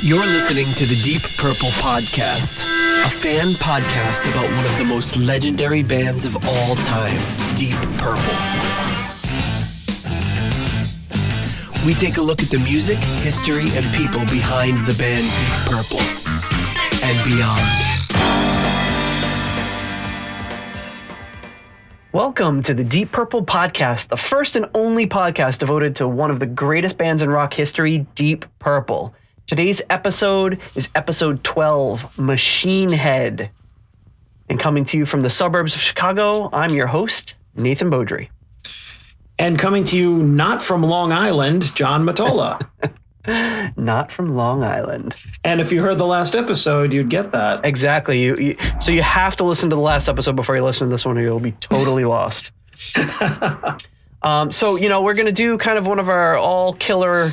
You're listening to the Deep Purple Podcast, a fan podcast about one of the most legendary bands of all time, Deep Purple. We take a look at the music, history, and people behind the band Deep Purple and beyond. Welcome to the Deep Purple Podcast, the first and only podcast devoted to one of the greatest bands in rock history, Deep Purple. Today's episode is episode 12, Machine Head. And coming to you from the suburbs of Chicago, I'm your host, Nathan Beaudry. And coming to you not from Long Island, John Matola. Not from Long Island. And if you heard the last episode, you'd get that. Exactly. So you have to listen to the last episode before you listen to this one, or you'll be totally lost. We're going to do kind of one of our all-killer,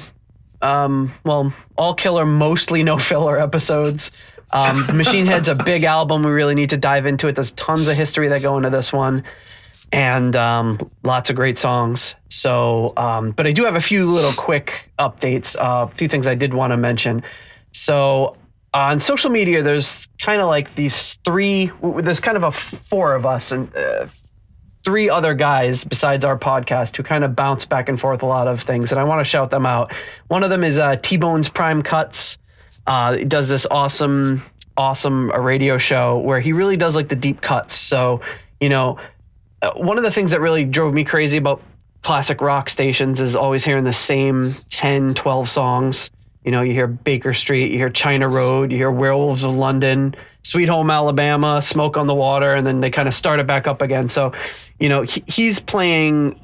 mostly no-filler episodes. Machine Head's a big album. We really need to dive into it. There's tons of history that go into this one. And lots of great songs. So, but I do have a few little quick updates, a few things I did want to mention. So on social media, there's kind of like there's kind of four of us and three other guys besides our podcast who kind of bounce back and forth a lot of things. And I want to shout them out. One of them is T-Bone's Prime Cuts. He does this awesome radio show where he really does like the deep cuts. So, one of the things that really drove me crazy about classic rock stations is always hearing the same 10, 12 songs. You hear Baker Street, you hear China Road, you hear Werewolves of London, Sweet Home Alabama, Smoke on the Water, and then they kind of start it back up again. So, he's playing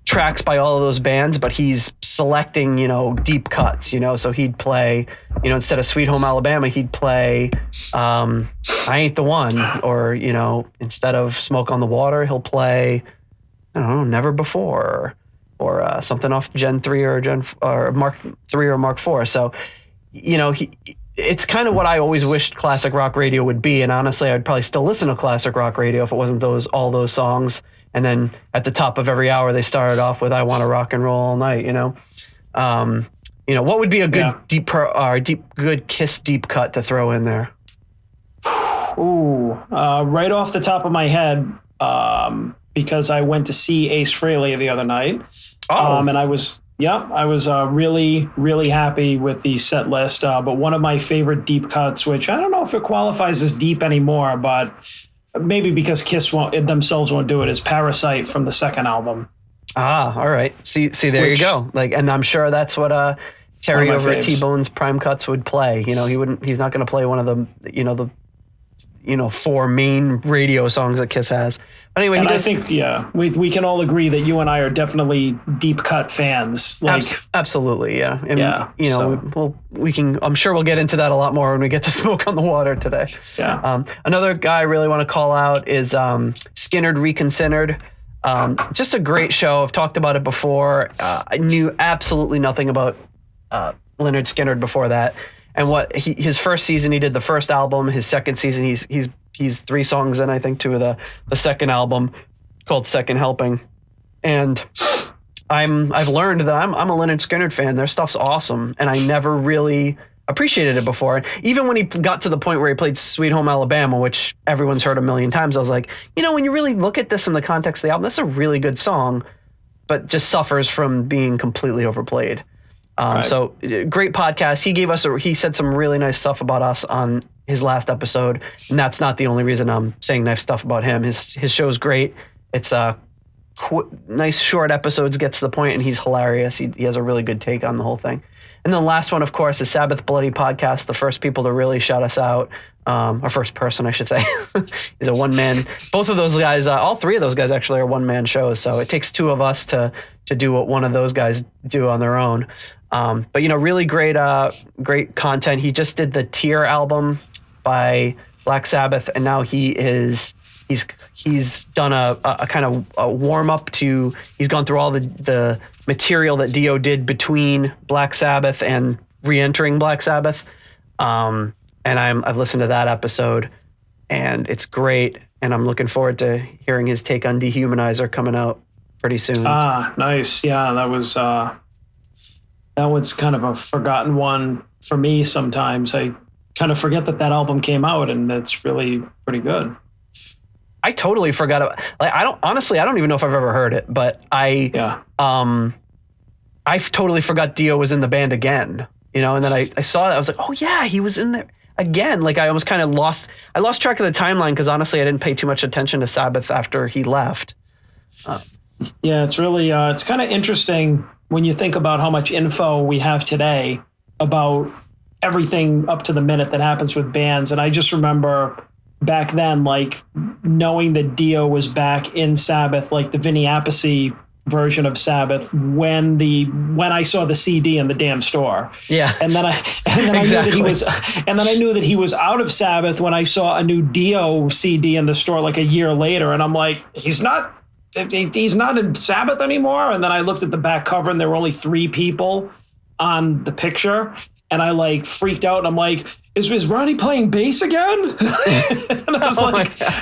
tracks by all of those bands, but he's selecting, deep cuts, so he'd play, instead of Sweet Home Alabama, he'd play I Ain't the One, or, instead of Smoke on the Water, he'll play, I don't know, Never Before, or something off Gen 3 or Mark 3 or Mark 4. So, it's kind of what I always wished classic rock radio would be. And honestly, I'd probably still listen to classic rock radio if it wasn't all those songs. And then at the top of every hour, they started off with "I Want to Rock and Roll All Night." What would be a good good Kiss deep cut to throw in there? Ooh, right off the top of my head, because I went to see Ace Frehley the other night. Oh, and I was really, really happy with the set list. But one of my favorite deep cuts, which I don't know if it qualifies as deep anymore, but maybe because Kiss themselves won't do it, is "Parasite" from the second album. Ah, all right. See, there you go. And I'm sure that's what Terry over at T-Bone's Prime Cuts would play. He's not going to play one of the four main radio songs that Kiss has. But anyway, I think we can all agree that you and I are definitely deep cut fans. Absolutely, yeah. We can. I'm sure we'll get into that a lot more when we get to Smoke on the Water today. Yeah. Another guy I really want to call out is Skynyrd Reconsidered. Just a great show. I've talked about it before. I knew absolutely nothing about Lynyrd Skynyrd before that. And his first season, he did the first album. His second season, he's 3 songs in, I think, to the second album called Second Helping. And I've learned that I'm a Lynyrd Skynyrd fan. Their stuff's awesome, and I never really appreciated it before. Even when he got to the point where he played Sweet Home Alabama, which everyone's heard a million times, I was like, when you really look at this in the context of the album, that's a really good song, but just suffers from being completely overplayed. Right. So great podcast. He said some really nice stuff about us on his last episode, and that's not the only reason I'm saying nice stuff about him. His show's great. It's nice short episodes, gets to the point, and he's hilarious. He has a really good take on the whole thing. And then the last one, of course, is Sabbath Bloody Podcast, the first people to really shout us out, or first person, I should say, is a one-man. Both of those guys, all 3 of those guys actually are one-man shows, so it takes 2 of us to do what one of those guys do on their own. But really great content. He just did the Tear album by Black Sabbath, and now he's done a kind of a warm up to. He's gone through all the material that Dio did between Black Sabbath and re-entering Black Sabbath, and I've listened to that episode, and it's great. And I'm looking forward to hearing his take on Dehumanizer coming out pretty soon. Nice. Yeah, that was that one's kind of a forgotten one for me. Sometimes I kind of forget that album came out, and it's really pretty good. I totally forgot about, like, I don't even know if I've ever heard it, but I totally forgot Dio was in the band again, and then I saw it. I was like, oh yeah, he was in there again. Like, I almost kind of lost track of the timeline, because honestly, I didn't pay too much attention to Sabbath after he left. Yeah, it's really, it's kind of interesting when you think about how much info we have today about everything up to the minute that happens with bands. And I just remember back then, like, knowing that Dio was back in Sabbath, like the Vinny Appice version of Sabbath, when I saw the CD in the damn store. Yeah. And then exactly. I knew that he was out of Sabbath when I saw a new Dio CD in the store like a year later. And I'm like, he's not in Sabbath anymore. And then I looked at the back cover, and there were only 3 people on the picture. And I like freaked out, and I'm like, is Ronnie playing bass again? And I was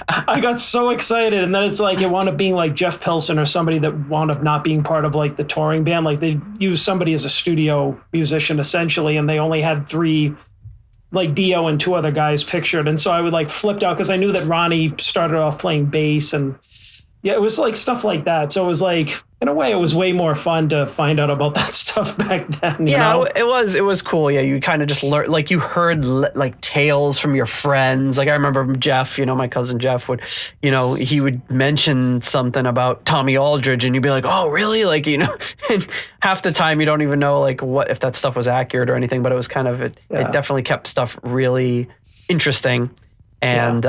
I got so excited. And then it's like, it wound up being like Jeff Pilson or somebody that wound up not being part of like the touring band. Like, they used somebody as a studio musician essentially, and they only had 3, like Dio and 2 other guys pictured. And so I would like flipped out, because I knew that Ronnie started off playing bass, and yeah, it was like stuff like that. So it was like, in a way, it was way more fun to find out about that stuff back then. You know? It was cool. Yeah, you kind of just learned, like, you heard like tales from your friends. Like, I remember Jeff, my cousin Jeff would, he would mention something about Tommy Aldridge, and you'd be like, oh, really? Like, and half the time you don't even know like what, if that stuff was accurate or anything, but it was kind of, it definitely kept stuff really interesting. And,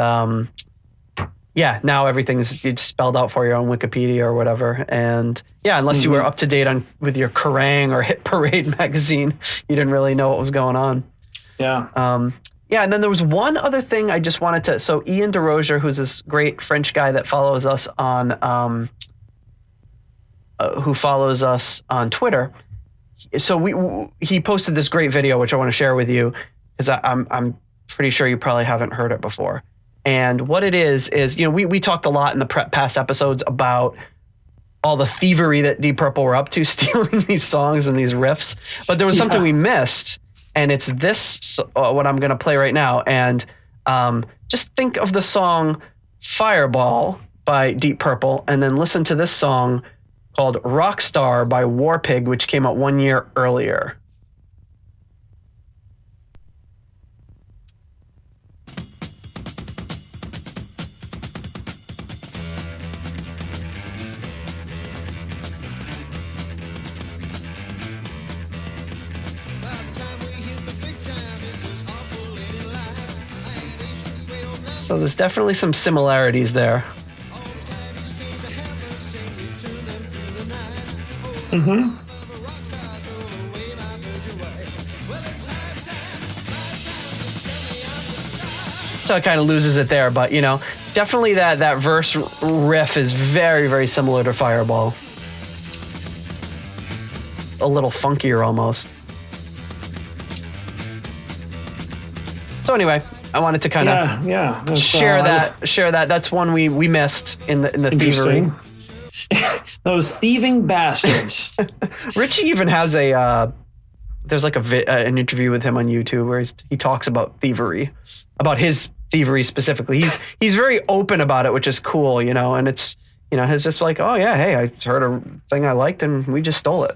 now everything's spelled out for you on Wikipedia or whatever. And unless you were up to date with your Kerrang or Hit Parade magazine, you didn't really know what was going on. Yeah. And then there was one other thing I just wanted to, so Ian DeRozier, who's this great French guy that follows us on, Twitter. So he posted this great video, which I want to share with you, because I'm pretty sure you probably haven't heard it before. And what it is, we talked a lot in the past episodes about all the thievery that Deep Purple were up to, stealing these songs and these riffs. But there was something we missed, and it's this, what I'm going to play right now. And just think of the song Fireball by Deep Purple, and then listen to this song called Rockstar by Warpig, which came out 1 year earlier. So there's definitely some similarities there. Mm-hmm. So it kind of loses it there, but definitely that verse riff is very, very similar to Fireball. A little funkier almost. So anyway, I wanted to kind of share that. That's one we missed in the thievery. Those thieving bastards. Richie even has there's like an interview with him on YouTube where he talks about thievery, about his thievery specifically. He's very open about it, which is cool, and it's, he's just like, oh yeah, hey, I heard a thing I liked and we just stole it.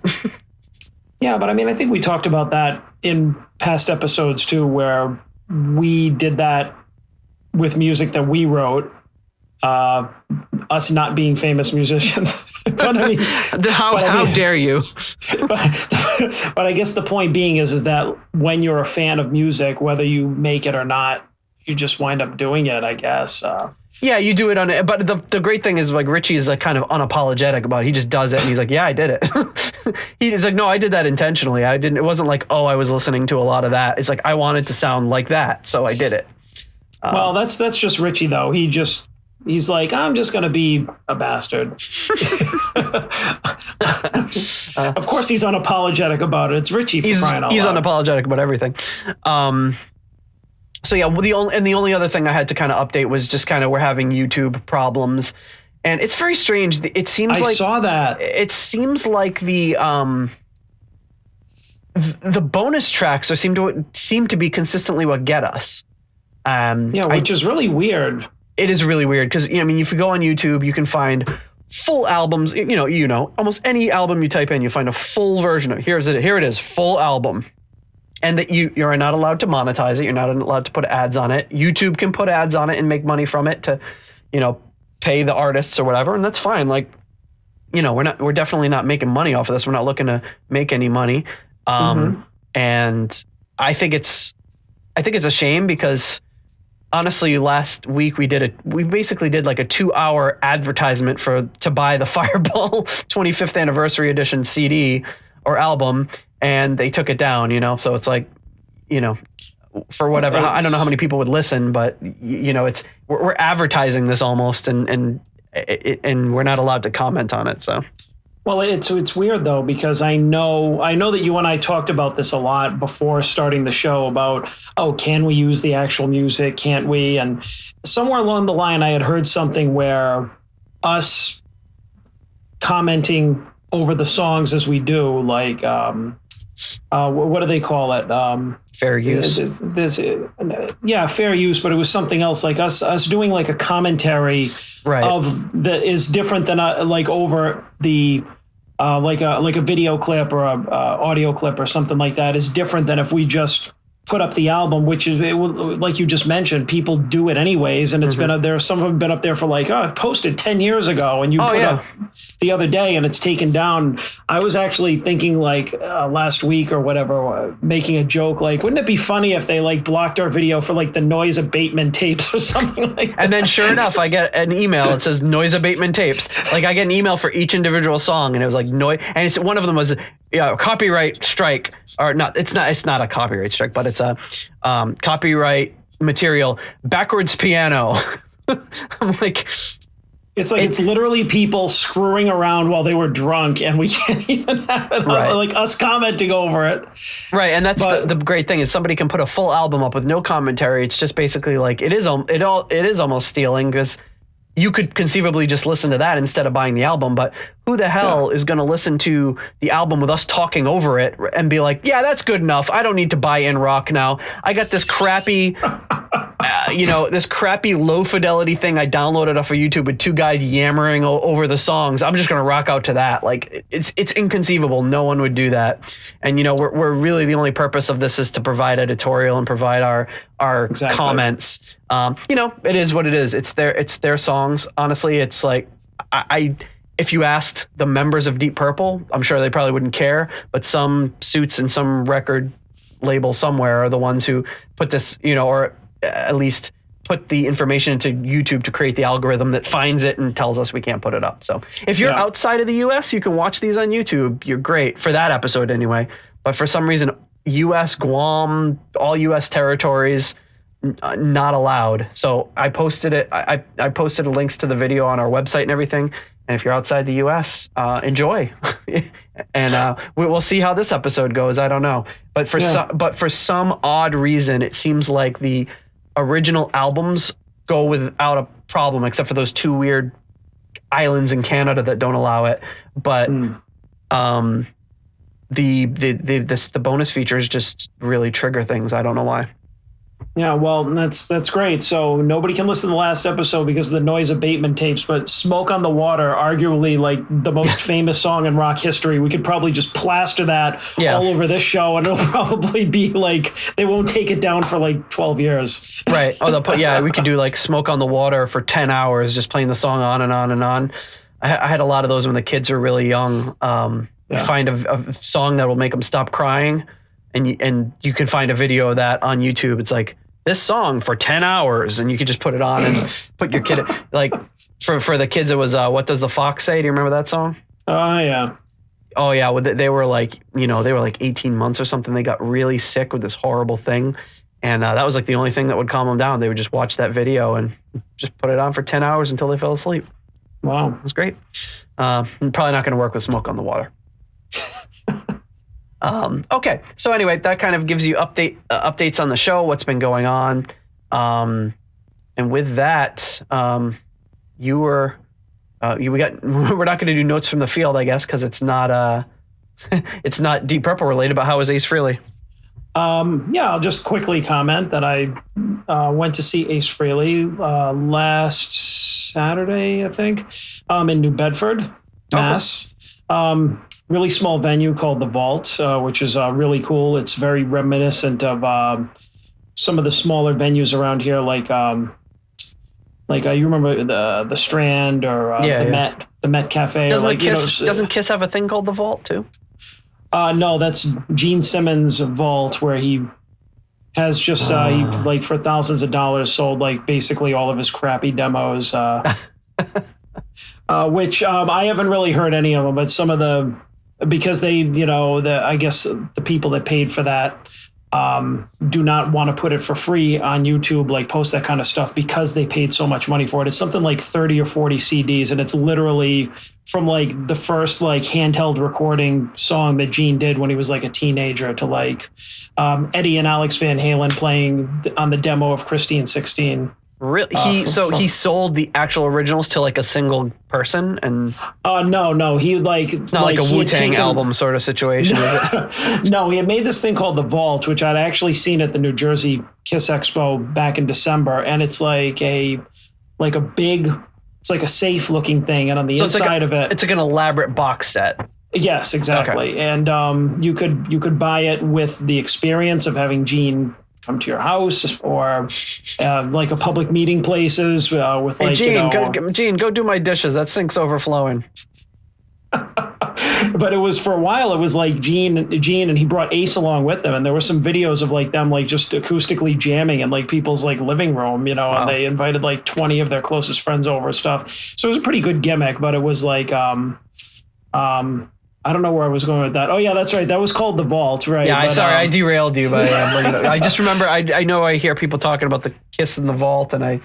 Yeah, but I mean, I think we talked about that in past episodes too, where we did that with music that we wrote, us not being famous musicians. But I mean, how dare you? But I guess the point being is that when you're a fan of music, whether you make it or not, you just wind up doing it, I guess. Yeah, you do it on it. But the great thing is, like, Richie is like kind of unapologetic about it. He just does it, and he's like, yeah, I did it. He's like, no, I did that intentionally. I didn't. It wasn't like, oh, I was listening to a lot of that. It's like, I wanted to sound like that, so I did it. Well, that's just Richie, though. He's like, I'm just going to be a bastard. Of course, he's unapologetic about it. It's Richie for crying out loud. He's unapologetic about everything. So yeah, the only other thing I had to kind of update was just kind of we're having YouTube problems, and it's very strange. It seems I saw that. It seems like the the bonus tracks seem to be consistently what get us. Which is really weird. It is really weird because I mean, if you go on YouTube, you can find full albums. Almost any album you type in, you find a full version of. Here it is, full album, and that you're not allowed to monetize it. You're not allowed to put ads on it. YouTube can put ads on it and make money from it to, pay the artists or whatever, and that's fine. Like, we're definitely not making money off of this. We're not looking to make any money. And I think it's a shame because honestly, last week we basically did like a 2-hour advertisement to buy the Fireball 25th anniversary edition CD or album, and they took it down, so it's like, for whatever, I don't know how many people would listen, but we're advertising this almost and we're not allowed to comment on it. So. Well, it's weird though, because I know that you and I talked about this a lot before starting the show about, can we use the actual music? Can't we? And somewhere along the line, I had heard something where us commenting over the songs as we do, like, what do they call it? Fair use. Fair use, but it was something else, like us doing like a commentary of that is different than like over the like a video clip or a audio clip or something like that is different than if we just put up the album, which is like you just mentioned, people do it anyways, and it's been up there. Some of them been up there for like, it posted 10 years ago, and you put up the other day, and it's taken down. I was actually thinking like last week or whatever, making a joke like, wouldn't it be funny if they like blocked our video for like the noise abatement tapes or something like that? And then sure enough, I get an email. It says noise abatement tapes. Like I get an email for each individual song, and it was like noise, and one of them was copyright strike. Or not, it's not a copyright strike, but it's a copyright material, backwards piano. I'm like, it's literally people screwing around while they were drunk, and we can't even have it like us commenting over it. Right, and that's the great thing is somebody can put a full album up with no commentary. It's just basically like it is almost stealing because you could conceivably just listen to that instead of buying the album, but who the hell is going to listen to the album with us talking over it and be like, yeah, that's good enough. I don't need to buy In Rock now. I got this crappy, this crappy low fidelity thing I downloaded off of YouTube with two guys yammering over the songs. I'm just going to rock out to that. Like it's inconceivable. No one would do that. And, we're really the only purpose of this is to provide editorial and provide our comments. It is what it is. It's their songs. Honestly, it's like, if you asked the members of Deep Purple, I'm sure they probably wouldn't care, but some suits and some record label somewhere are the ones who put this, or at least put the information into YouTube to create the algorithm that finds it and tells us we can't put it up. So if you're outside of the US, you can watch these on YouTube. You're great for that episode anyway. But for some reason, US, Guam, all US territories, not allowed. So I posted it. I posted links to the video on our website and everything. And if you're outside the US, enjoy. And we'll see how this episode goes. I don't know. But for some odd reason, it seems like the original albums go without a problem, except for those two weird islands in Canada that don't allow it. But the bonus features just really trigger things. I don't know why. Yeah, well, that's great. So nobody can listen to the last episode because of the noise abatement tapes, but Smoke on the Water, arguably like the most famous song in rock history. We could probably just plaster that all over this show, and it'll probably be like, they won't take it down for like 12 years. Right. Oh, we could do like Smoke on the Water for 10 hours, just playing the song on and on and on. I had a lot of those when the kids were really young. You find a song that will make them stop crying. And you can find a video of that on YouTube. It's like this song for 10 hours, and you could just put it on and put your kid like for the kids. It was What Does the Fox Say? Do you remember that song? Oh yeah. Oh yeah. They were like 18 months or something. They got really sick with this horrible thing, and that was like the only thing that would calm them down. They would just watch that video and just put it on for 10 hours until they fell asleep. Wow, it was great. Probably not going to work with Smoke on the Water. Okay, so anyway, that kind of gives you updates on the show, what's been going on, and with that, we're not going to do notes from the field, I guess, because it's not it's not Deep Purple related, but how was Ace Frehley? Yeah, I'll just quickly comment that I went to see Ace Frehley last Saturday, I think, in New Bedford, Mass. Really small venue called The Vault, which is really cool. It's very reminiscent of some of the smaller venues around here, like you remember the Strand or the Met Cafe. Doesn't Kiss have a thing called The Vault too? No, that's Gene Simmons' vault, where he has just he, like for thousands of dollars sold like basically all of his crappy demos, which I haven't really heard any of them, but some of the, because they, I guess the people that paid for that do not want to put it for free on YouTube, like post that kind of stuff, because they paid so much money for it. It's something like 30 or 40 CDs, and it's literally from like the first like handheld recording song that Gene did when he was like a teenager to like Eddie and Alex Van Halen playing on the demo of Christine 16. Really? He sold the actual originals to like a single person, and no, he like, it's not like a Wu-Tang album sort of situation, is it? No, he had made this thing called The Vault, which I'd actually seen at the New Jersey Kiss Expo back in December, and it's like a big, it's like a safe looking thing, and on the inside of it, it's like an elaborate box set. Yes, exactly. Okay. And you could buy it with the experience of having Gene come to your house, or like a public meeting places with like, hey, Gene, go do my dishes. That sink's overflowing. But it was, for a while, it was like Gene, and he brought Ace along with them, and there were some videos of like them like just acoustically jamming in like people's like living room, wow. And they invited like 20 of their closest friends over and stuff. So it was a pretty good gimmick, but it was like I don't know where I was going with that. Oh yeah, that's right. That was called The Vault, right? Yeah, sorry, I derailed you, but I just remember I know I hear people talking about the Kiss in the Vault, and I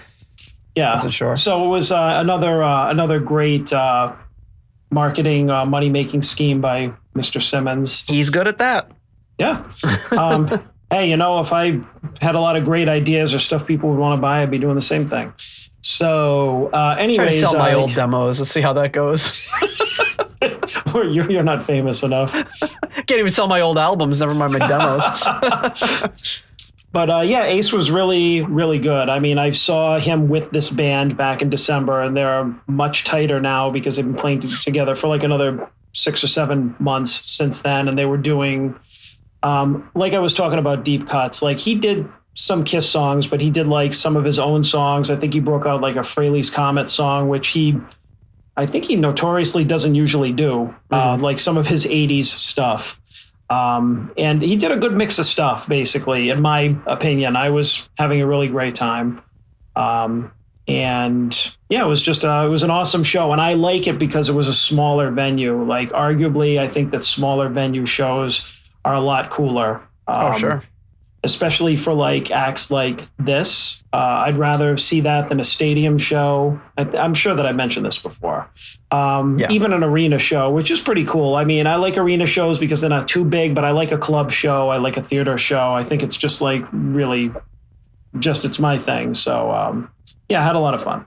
wasn't sure. So it was another great marketing money making scheme by Mr. Simmons. He's good at that. Yeah. Hey, if I had a lot of great ideas or stuff people would want to buy, I'd be doing the same thing. So, anyways, try to sell my old demos. Let's see how that goes. You're not famous enough. Can't even sell my old albums, never mind my demos. But Ace was really, really good. I mean, I saw him with this band back in December, and they're much tighter now because they've been playing together for like another 6 or 7 months since then. And they were doing, like I was talking about deep cuts, like he did some Kiss songs, but he did like some of his own songs. I think he broke out like a Frehley's Comet song, which I think he notoriously doesn't usually do, like some of his 80s stuff. And he did a good mix of stuff, basically, in my opinion. I was having a really great time. And yeah, it was just, it was an awesome show. And I like it because it was a smaller venue. Like, arguably, I think that smaller venue shows are a lot cooler. Sure. Especially for like acts like this. I'd rather see that than a stadium show. I'm sure that I mentioned this before. Even an arena show, which is pretty cool. I mean, I like arena shows because they're not too big, but I like a club show. I like a theater show. I think it's just like really it's my thing. So I had a lot of fun.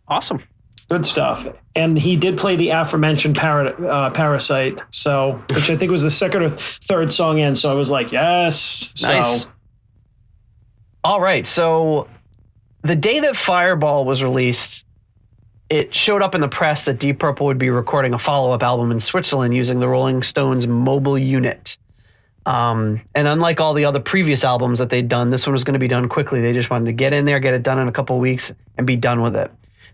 Awesome. Good stuff. And he did play the aforementioned Parasite, which I think was the second or third song in. So I was like, yes. Nice. All right. So the day that Fireball was released, it showed up in the press that Deep Purple would be recording a follow-up album in Switzerland using the Rolling Stones mobile unit. And unlike all the other previous albums that they'd done, this one was going to be done quickly. They just wanted to get in there, get it done in a couple of weeks, and be done with it.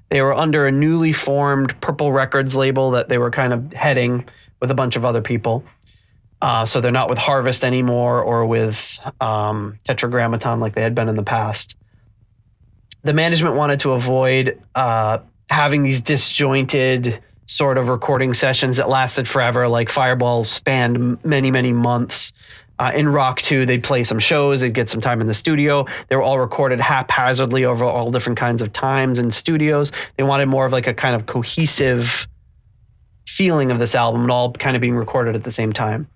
They were under a newly formed Purple Records label that they were kind of heading with a bunch of other people. So they're not with Harvest anymore or with Tetragrammaton like they had been in the past. The management wanted to avoid having these disjointed sort of recording sessions that lasted forever, like Fireball spanned many, many months. In Rock 2, they'd play some shows, they'd get some time in the studio. They were all recorded haphazardly over all different kinds of times and studios. They wanted more of like a kind of cohesive feeling of this album and all kind of being recorded at the same time.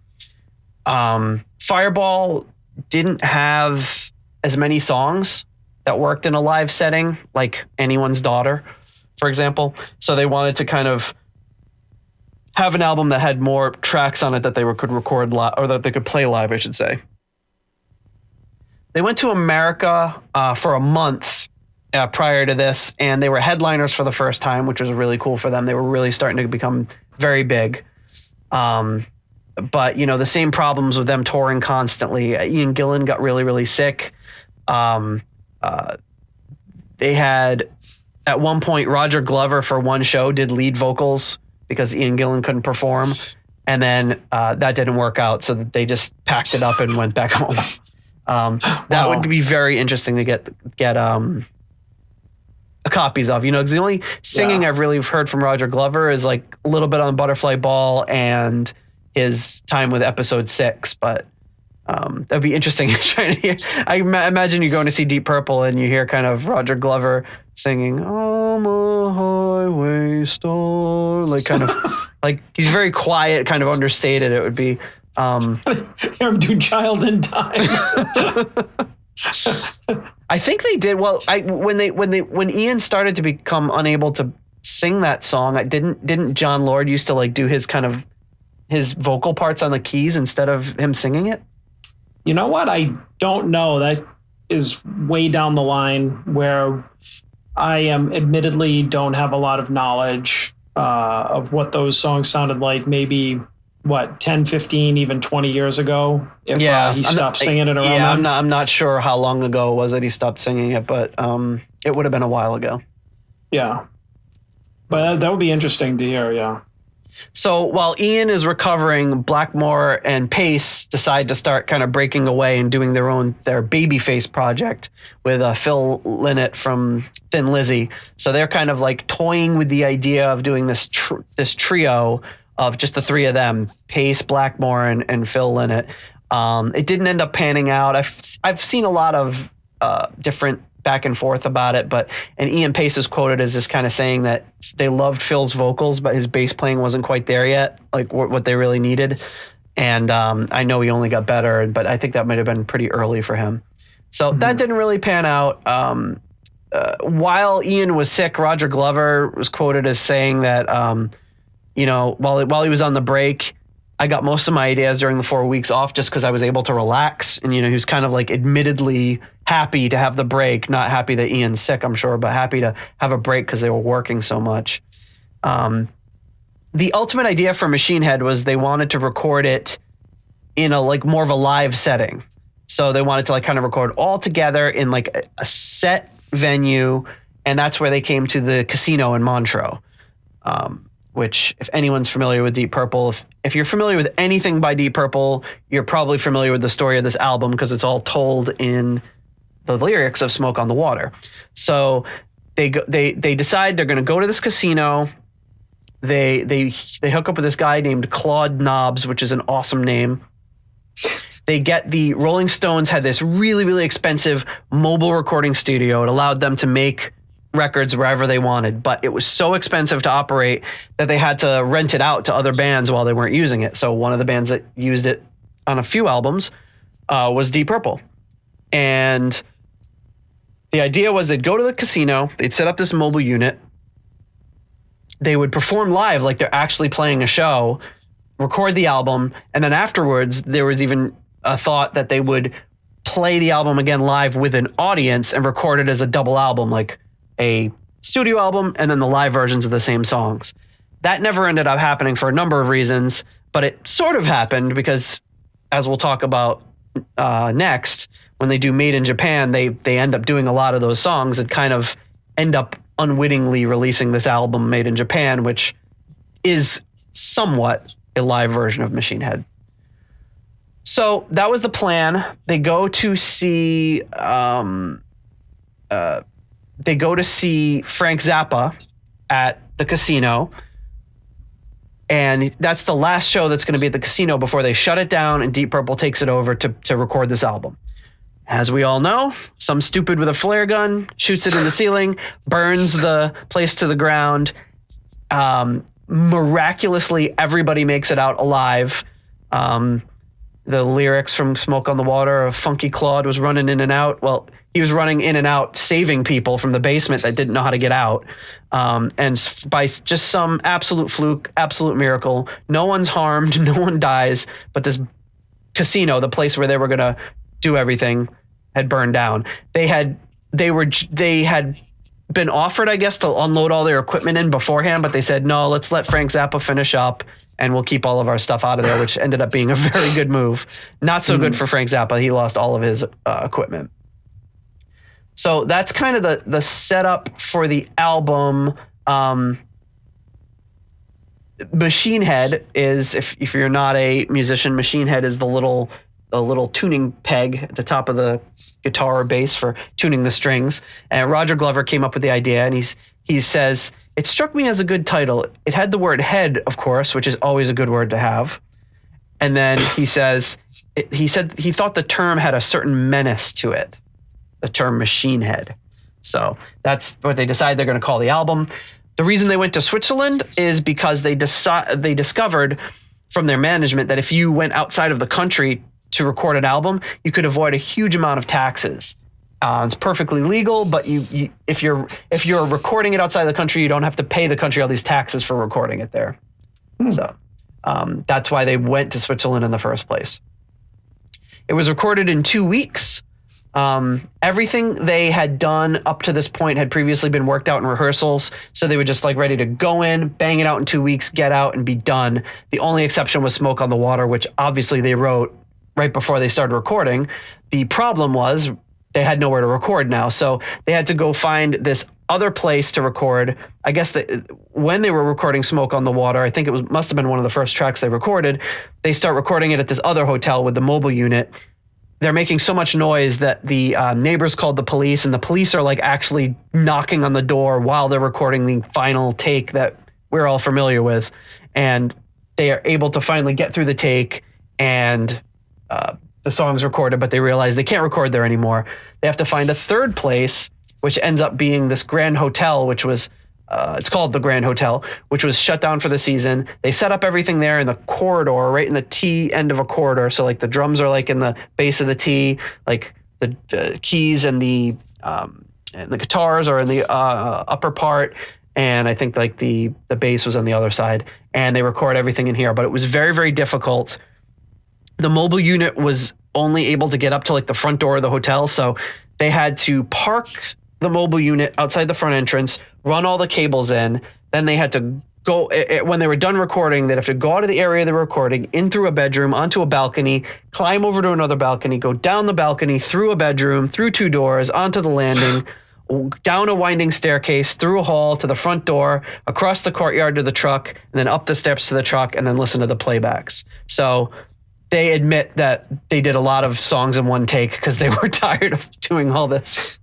Fireball didn't have as many songs that worked in a live setting, like Anyone's Daughter, for example. So they wanted to kind of have an album that had more tracks on it that they could record live, or that they could play live, I should say. They went to America for a month prior to this, and they were headliners for the first time, which was really cool for them. They were really starting to become very big. But, the same problems with them touring constantly. Ian Gillan got really, really sick. They had, at one point, Roger Glover for one show did lead vocals because Ian Gillan couldn't perform. And then that didn't work out, so they just packed it up and went back home. That would be very interesting to get copies of, because the only singing I've really heard from Roger Glover is like a little bit on Butterfly Ball and his time with Episode 6, but that'd be interesting trying to hear. I imagine you're going to see Deep Purple and you hear kind of Roger Glover singing "I'm a highway star," like kind of like he's very quiet, kind of understated. It would be hear him do Child in Time. I think they did well. When Ian started to become unable to sing that song, didn't John Lord used to like do his kind of his vocal parts on the keys instead of him singing it? You know what? I don't know. That is way down the line where I admittedly don't have a lot of knowledge of what those songs sounded like. Maybe 10, 15, even 20 years ago. If he stopped singing it around. Yeah, I'm not sure how long ago it was that he stopped singing it, but it would have been a while ago. Yeah, but that would be interesting to hear. Yeah. So while Ian is recovering, Blackmore and Pace decide to start kind of breaking away and doing their Babyface project with Phil Lynott from Thin Lizzy. So they're kind of like toying with the idea of doing this trio of just the three of them, Pace, Blackmore, and Phil Lynott. It didn't end up panning out. I've seen a lot of different back and forth about it, and Ian Pace is quoted as just kind of saying that they loved Phil's vocals, but his bass playing wasn't quite there yet, like what they really needed. And I know he only got better, but I think that might have been pretty early for him. So that didn't really pan out. While Ian was sick, Roger Glover was quoted as saying that, while he was on the break, I got most of my ideas during the 4 weeks off just because I was able to relax. And, he was kind of like admittedly happy to have the break, not happy that Ian's sick, I'm sure, but happy to have a break because they were working so much. The ultimate idea for Machine Head was they wanted to record it in a like more of a live setting. So they wanted to like kind of record all together in like a set venue. And that's where they came to the Casino in Montreux. Which, if anyone's familiar with Deep Purple, if you're familiar with anything by Deep Purple, you're probably familiar with the story of this album because it's all told in the lyrics of Smoke on the Water. So they decide they're going to go to this casino. They hook up with this guy named Claude Nobbs, which is an awesome name. They get the Rolling Stones had this really, really expensive mobile recording studio. It allowed them to make records wherever they wanted, but it was so expensive to operate that they had to rent it out to other bands while they weren't using it. So one of the bands that used it on a few albums was Deep Purple. And the idea was they'd go to the casino, they'd set up this mobile unit, they would perform live like they're actually playing a show, record the album, and then afterwards there was even a thought that they would play the album again live with an audience and record it as a double album, like a studio album and then the live versions of the same songs. That never ended up happening for a number of reasons, but it sort of happened because, as we'll talk about next, when they do Made in Japan, they end up doing a lot of those songs and kind of end up unwittingly releasing this album Made in Japan, which is somewhat a live version of Machine Head. So that was the plan. They go to see Frank Zappa at the casino. And that's the last show that's going to be at the casino before they shut it down and Deep Purple takes it over to record this album. As we all know, some stupid with a flare gun shoots it in the ceiling, burns the place to the ground. Miraculously, everybody makes it out alive. the lyrics from Smoke on the Water of Funky Claude was running in and out. Well, he was running in and out, saving people from the basement that didn't know how to get out. And by just some absolute fluke, absolute miracle, no one's harmed, no one dies, but this casino, the place where they were going to do everything, had burned down. They had been offered, I guess, to unload all their equipment in beforehand, but they said, no, let's let Frank Zappa finish up and we'll keep all of our stuff out of there, which ended up being a very good move. Not so good for Frank Zappa. He lost all of his equipment. So that's kind of the setup for the album. Machine Head is, if you're not a musician, Machine Head is the little tuning peg at the top of the guitar or bass for tuning the strings. And Roger Glover came up with the idea, and he says, it struck me as a good title. It had the word head, of course, which is always a good word to have. And then he said he thought the term had a certain menace to it, the term Machine Head. So that's what they decided they're going to call the album. The reason they went to Switzerland is because they discovered from their management that if you went outside of the country to record an album, you could avoid a huge amount of taxes. It's perfectly legal, but if you're recording it outside the country, you don't have to pay the country all these taxes for recording it there. So that's why they went to Switzerland in the first place. It was recorded in 2 weeks. Everything they had done up to this point had previously been worked out in rehearsals, so they were just like ready to go in, bang it out in 2 weeks, get out and be done. The only exception was Smoke on the Water, which obviously they wrote right before they started recording. The problem was they had nowhere to record now, so they had to go find this other place to record. I guess when they were recording Smoke on the Water, I think it must have been one of the first tracks they recorded. They start recording it at this other hotel with the mobile unit. They're making so much noise that the neighbors called the police, and the police are like actually knocking on the door while they're recording the final take that we're all familiar with. And they are able to finally get through the take, and the song's recorded, but they realize they can't record there anymore. They have to find a third place, which ends up being this Grand Hotel, which was, it's called the Grand Hotel, which was shut down for the season. They set up everything there in the corridor, right in the T end of a corridor. So like the drums are like in the base of the T, like the keys and the guitars are in the upper part. And I think like the bass was on the other side, and they record everything in here, but it was very, very difficult. The mobile unit was only able to get up to like the front door of the hotel. So they had to park the mobile unit outside the front entrance, run all the cables in. Then they had to go, when they were done recording, they'd have to go out of the area they were recording, in through a bedroom, onto a balcony, climb over to another balcony, go down the balcony, through a bedroom, through 2 doors, onto the landing, down a winding staircase, through a hall to the front door, across the courtyard to the truck, and then up the steps to the truck, and then listen to the playbacks. So they admit that they did a lot of songs in one take because they were tired of doing all this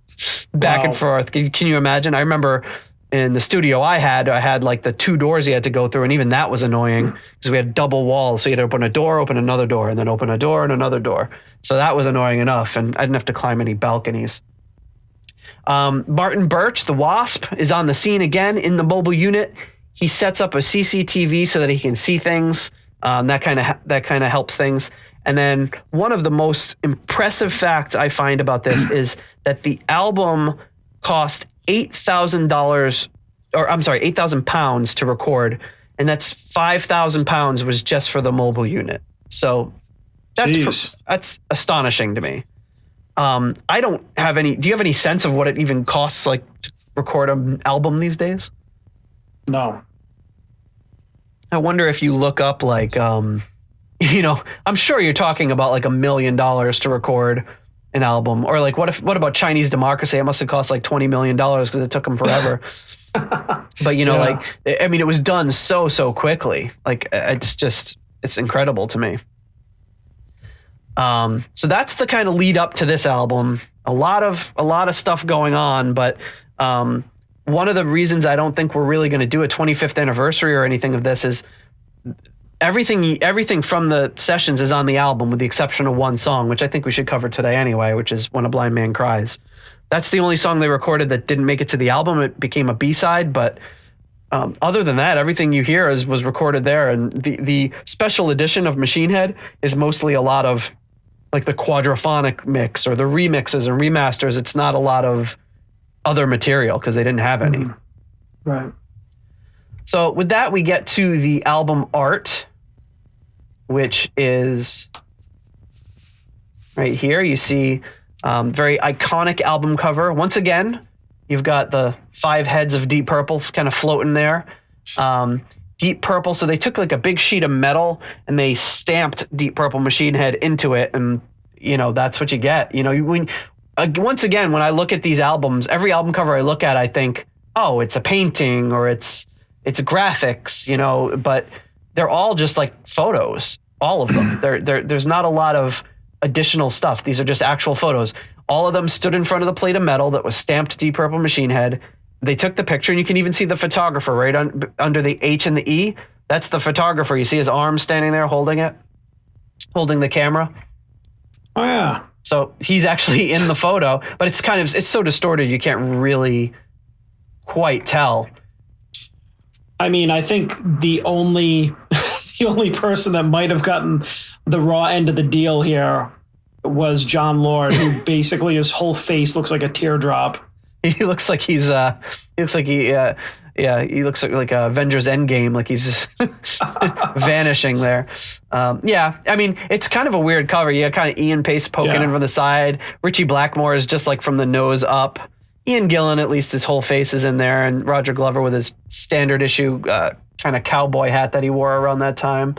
back and forth. Can you imagine? I remember in the studio I had like the 2 doors you had to go through, and even that was annoying because we had double walls. So you had to open a door, open another door, and then open a door and another door. So that was annoying enough, and I didn't have to climb any balconies. Martin Birch, the Wasp, is on the scene again in the mobile unit. He sets up a CCTV so that he can see things. That kind of helps things. And then one of the most impressive facts I find about this is that the album cost $8,000, or I'm sorry, 8,000 pounds to record, and that's 5,000 pounds was just for the mobile unit. So that's astonishing to me. I don't have any. Do you have any sense of what it even costs, like, to record an album these days? No. I wonder if you look up like, I'm sure you're talking about like $1 million to record an album, or like what about Chinese Democracy? It must have cost like $20 million because it took them forever. But like, I mean, it was done so quickly. Like it's incredible to me. So that's the kind of lead up to this album. A lot of stuff going on, but one of the reasons I don't think we're really going to do a 25th anniversary or anything of this is everything from the sessions is on the album, with the exception of one song, which I think we should cover today anyway, which is When a Blind Man Cries. That's the only song they recorded that didn't make it to the album. It became a B-side, but Other than that, everything you hear was recorded there, and the special edition of Machine Head is mostly a lot of like the quadraphonic mix or the remixes and remasters. It's not a lot of other material because they didn't have any. Right. So with that, we get to the album art, which is right here. You see very iconic album cover. Once again, you've got the 5 heads of Deep Purple kind of floating there. Deep Purple, so they took like a big sheet of metal and they stamped Deep Purple Machine Head into it, and that's what you get. Once again, when I look at these albums, every album cover I look at, I think, oh, it's a painting or it's graphics, but they're all just like photos, all of them. There's not a lot of additional stuff. These are just actual photos. All of them stood in front of the plate of metal that was stamped Deep Purple Machine Head. They took the picture, and you can even see the photographer right under the H and the E. That's the photographer. You see his arm standing there holding the camera. Oh, yeah. So he's actually in the photo, but it's so distorted you can't really quite tell. I mean, I think the only person that might have gotten the raw end of the deal here was John Lord, who basically his whole face looks like a teardrop. He looks like he looks like Avengers Endgame, like he's just vanishing there. I mean, it's kind of a weird cover. You got kind of Ian Pace poking in from the side. Richie Blackmore is just like from the nose up. Ian Gillan, at least his whole face is in there, and Roger Glover with his standard issue kind of cowboy hat that he wore around that time.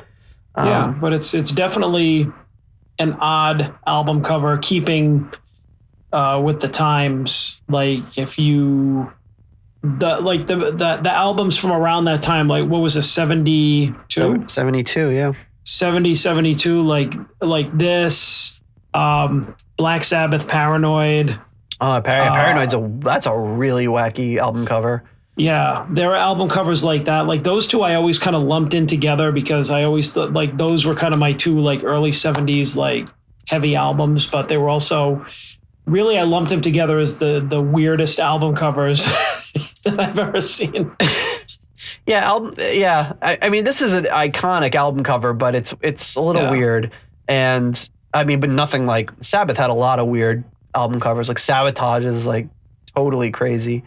But it's definitely an odd album cover, keeping with the times. Like if you the albums from around that time, like what was it, 72? 72, yeah. 70, 72, like this, Black Sabbath, Paranoid. Paranoid's that's a really wacky album cover. Yeah, there are album covers like that. Like those two I always kind of lumped in together because I always thought like those were kind of my two like early 70s like heavy albums, but they were also really, I lumped them together as the weirdest album covers that I've ever seen. I mean, this is an iconic album cover, but it's a little weird. And I mean, but nothing like Sabbath had a lot of weird album covers. Like Sabotage is like totally crazy.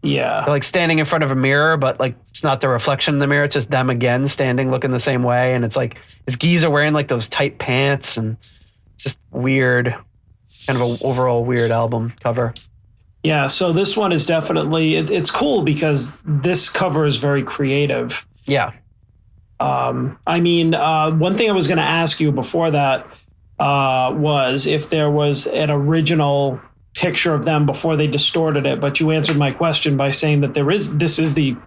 Yeah. They're like standing in front of a mirror, but like it's not the reflection in the mirror. It's just them again standing looking the same way. And it's like this geezer wearing like those tight pants, and it's just weird. Kind of an overall weird album cover. Yeah, so this one is definitely, it's cool because this cover is very creative. Yeah. I mean, one thing I was going to ask you before that was if there was an original picture of them before they distorted it, but you answered my question by saying that this is the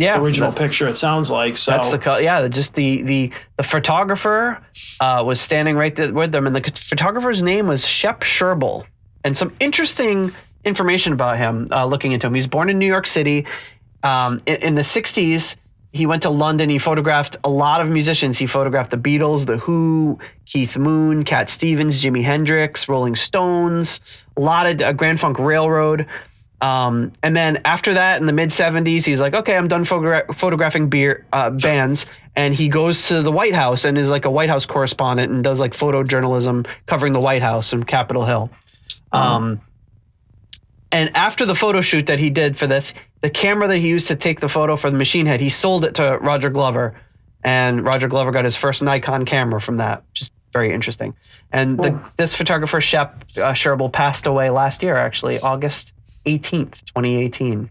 original picture, it sounds like. So that's the photographer was standing right there with them, and the photographer's name was Shep Sherbel. And some interesting information about him, looking into him. He's born in New York City. In the 60s, he went to London. He photographed a lot of musicians. He photographed the Beatles, The Who, Keith Moon, Cat Stevens, Jimi Hendrix, Rolling Stones, a lot of Grand Funk Railroad. And then after that, in the mid 70s, he's like, okay, I'm done photographing bands. And he goes to the White House and is like a White House correspondent and does like photojournalism covering the White House and Capitol Hill. And after the photo shoot that he did for this, the camera that he used to take the photo for the Machine Head, he sold it to Roger Glover. And Roger Glover got his first Nikon camera from that, which is very interesting. And this photographer, Shep Sherbel, passed away last year, actually, August 18th, 2018.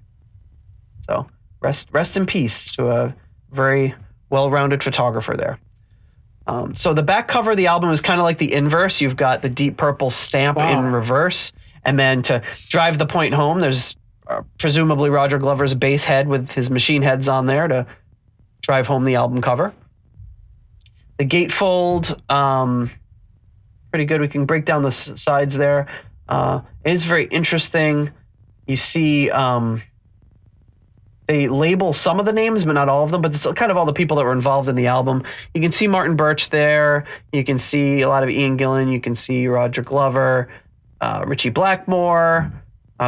So rest in peace to a very well-rounded photographer there. So the back cover of the album is kind of like the inverse. You've got the Deep Purple stamp in reverse. And then to drive the point home, there's presumably Roger Glover's bass head with his Machine Heads on there to drive home the album cover. The gatefold, pretty good. We can break down the sides there. It is very interesting. You see they label some of the names, but not all of them, but it's kind of all the people that were involved in the album. You can see Martin Birch there. You can see a lot of Ian Gillan. You can see Roger Glover. Richie Blackmore,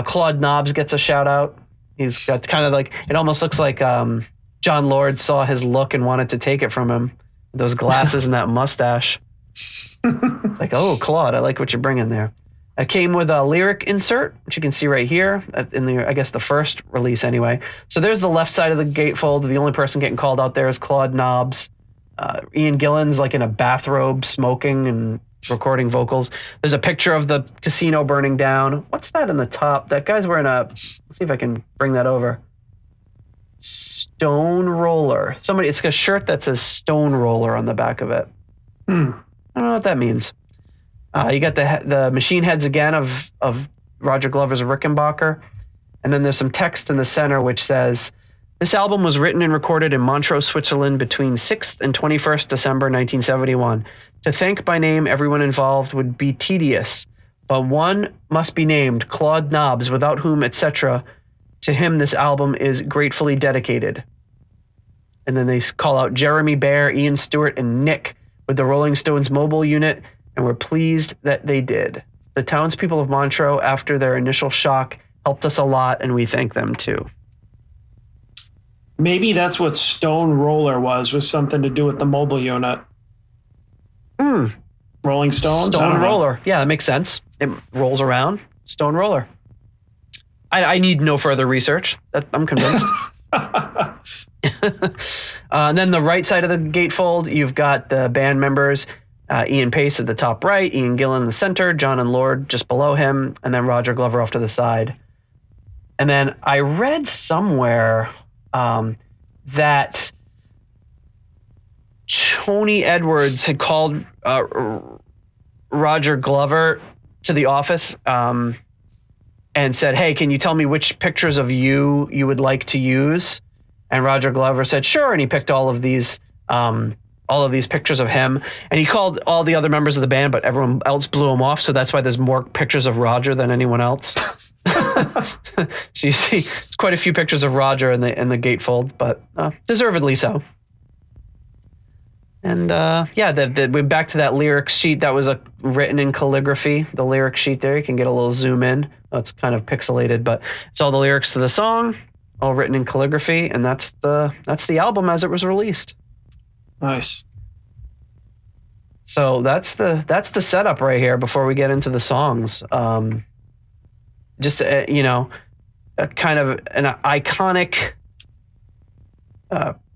Claude Nobbs gets a shout out. He's got kind of like, it almost looks like John Lord saw his look and wanted to take it from him. Those glasses and that mustache. It's like, oh, Claude, I like what you're bringing there. It came with a lyric insert, which you can see right here in the, I guess, the first release anyway. So there's the left side of the gatefold. The only person getting called out there is Claude Nobbs. Ian Gillan's like in a bathrobe, smoking and recording vocals. There's a picture of the casino burning down. What's that in the top? That guy's wearing let's see if I can bring that over. Stone Roller. It's a shirt that says Stone Roller on the back of it. I don't know what that means. You got the machine heads again of Roger Glover's Rickenbacker. And then there's some text in the center which says, this album was written and recorded in Montreux, Switzerland between 6th and 21st December 1971. To thank by name everyone involved would be tedious, but one must be named, Claude Nobbs, without whom, etc. To him this album is gratefully dedicated. And then they call out Jeremy Bear, Ian Stewart, and Nick with the Rolling Stones mobile unit, and we're pleased that they did. The townspeople of Montreux, after their initial shock, helped us a lot, and we thank them too. Maybe that's what Stone Roller was something to do with the mobile unit. Rolling Stones? Stone Roller. Yeah, that makes sense. It rolls around. Stone Roller. I need no further research. I'm convinced. And then the right side of the gatefold, you've got the band members, Ian Pace at the top right, Ian Gillan in the center, John and Lord just below him, and then Roger Glover off to the side. And then I read somewhere that Tony Edwards had called Roger Glover to the office and said, hey, can you tell me which pictures of you would like to use? And Roger Glover said, sure. And he picked all of these pictures of him. And he called all the other members of the band, but everyone else blew him off. So that's why there's more pictures of Roger than anyone else. So you see, it's quite a few pictures of Roger in the gatefold, but deservedly so. And we're back to that lyric sheet that was written in calligraphy. The lyric sheet there, you can get a little zoom in. It's kind of pixelated, but it's all the lyrics to the song, all written in calligraphy, and that's the album as it was released. Nice. So that's the setup right here before we get into the songs. Just a kind of an iconic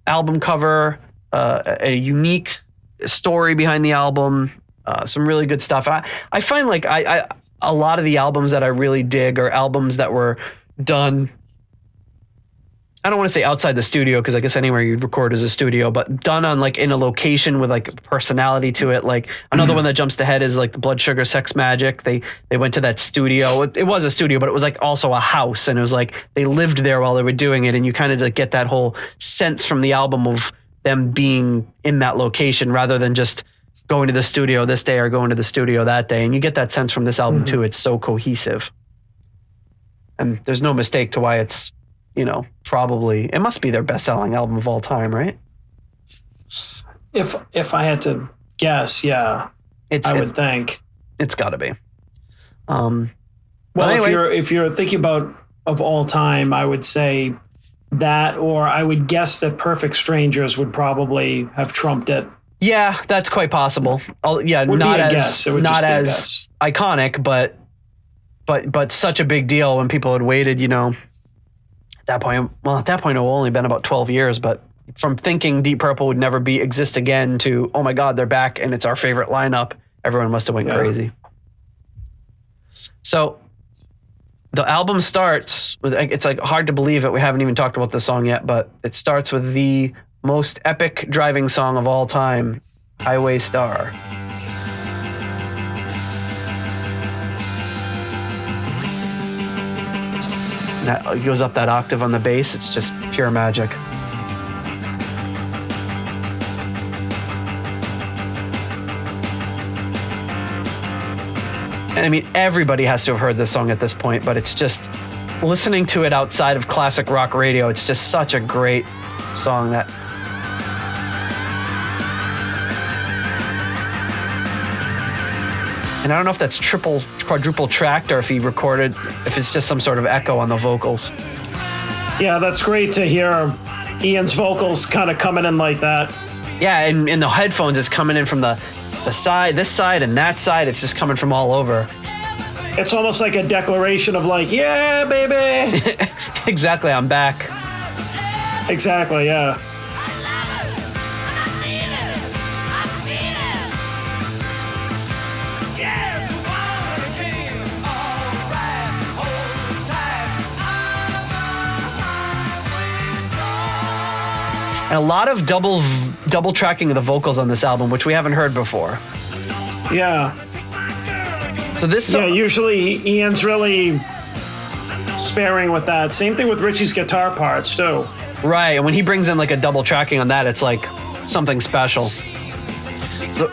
album cover, a unique story behind the album, some really good stuff. I find like a lot of the albums that I really dig are albums that were done, I don't want to say outside the studio, because I guess anywhere you'd record is a studio, but done on like in a location with like personality to it. Like another one that jumps to head is like the Blood Sugar Sex Magik. They went to that studio. It was a studio, but it was like also a house, and it was like they lived there while they were doing it, and you kind of like get that whole sense from the album of them being in that location rather than just going to the studio this day or going to the studio that day. And you get that sense from this album too. It's so cohesive, and there's no mistake to why it's, probably, it must be their best-selling album of all time, right? If I had to guess, yeah, I would think it's got to be. Well, anyway, if you're thinking about of all time, I would say that, or I would guess that Perfect Strangers would probably have trumped it. Yeah, that's quite possible. Not as iconic, but such a big deal when people had waited, at that point it will only been about 12 years, but from thinking Deep Purple would never exist again to, oh my God, they're back and it's our favorite lineup, everyone must have went crazy. So the album starts with, it's like hard to believe that we haven't even talked about this song yet, but it starts with the most epic driving song of all time, Highway Star. That goes up that octave on the bass. It's just pure magic. And I mean, everybody has to have heard this song at this point, but it's just listening to it outside of classic rock radio. It's just such a great song that. And I don't know if that's quadruple tracked or if he recorded, if it's just some sort of echo on the vocals. Yeah, that's great to hear Ian's vocals kind of coming in like that. Yeah, and in the headphones, it's coming in from the side, this side, and that side. It's just coming from all over. It's almost like a declaration of like, yeah, baby. Exactly, I'm back. Exactly, yeah. And a lot of double tracking of the vocals on this album, which we haven't heard before. Yeah. So this song, yeah, usually Ian's really sparing with that. Same thing with Richie's guitar parts too. Right, and when he brings in like a double tracking on that, it's like something special.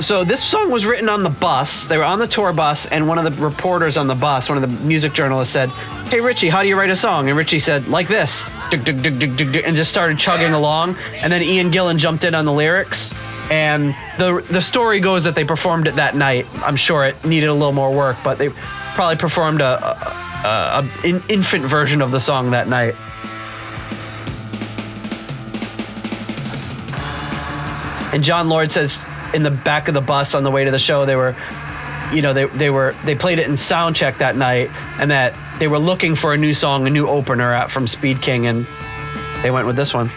So this song was written on the bus. They were on the tour bus, and one of the reporters on the bus, one of the music journalists said, "Hey Richie, how do you write a song?" And Richie said, "Like this," and just started chugging along. And then Ian Gillan jumped in on the lyrics. And the story goes that they performed it that night. I'm sure it needed a little more work, but they probably performed an infant version of the song that night. And John Lord says in the back of the bus on the way to the show, they were, they played it in sound check that night, and that they were looking for a new song, a new opener from Speed King, and they went with this one.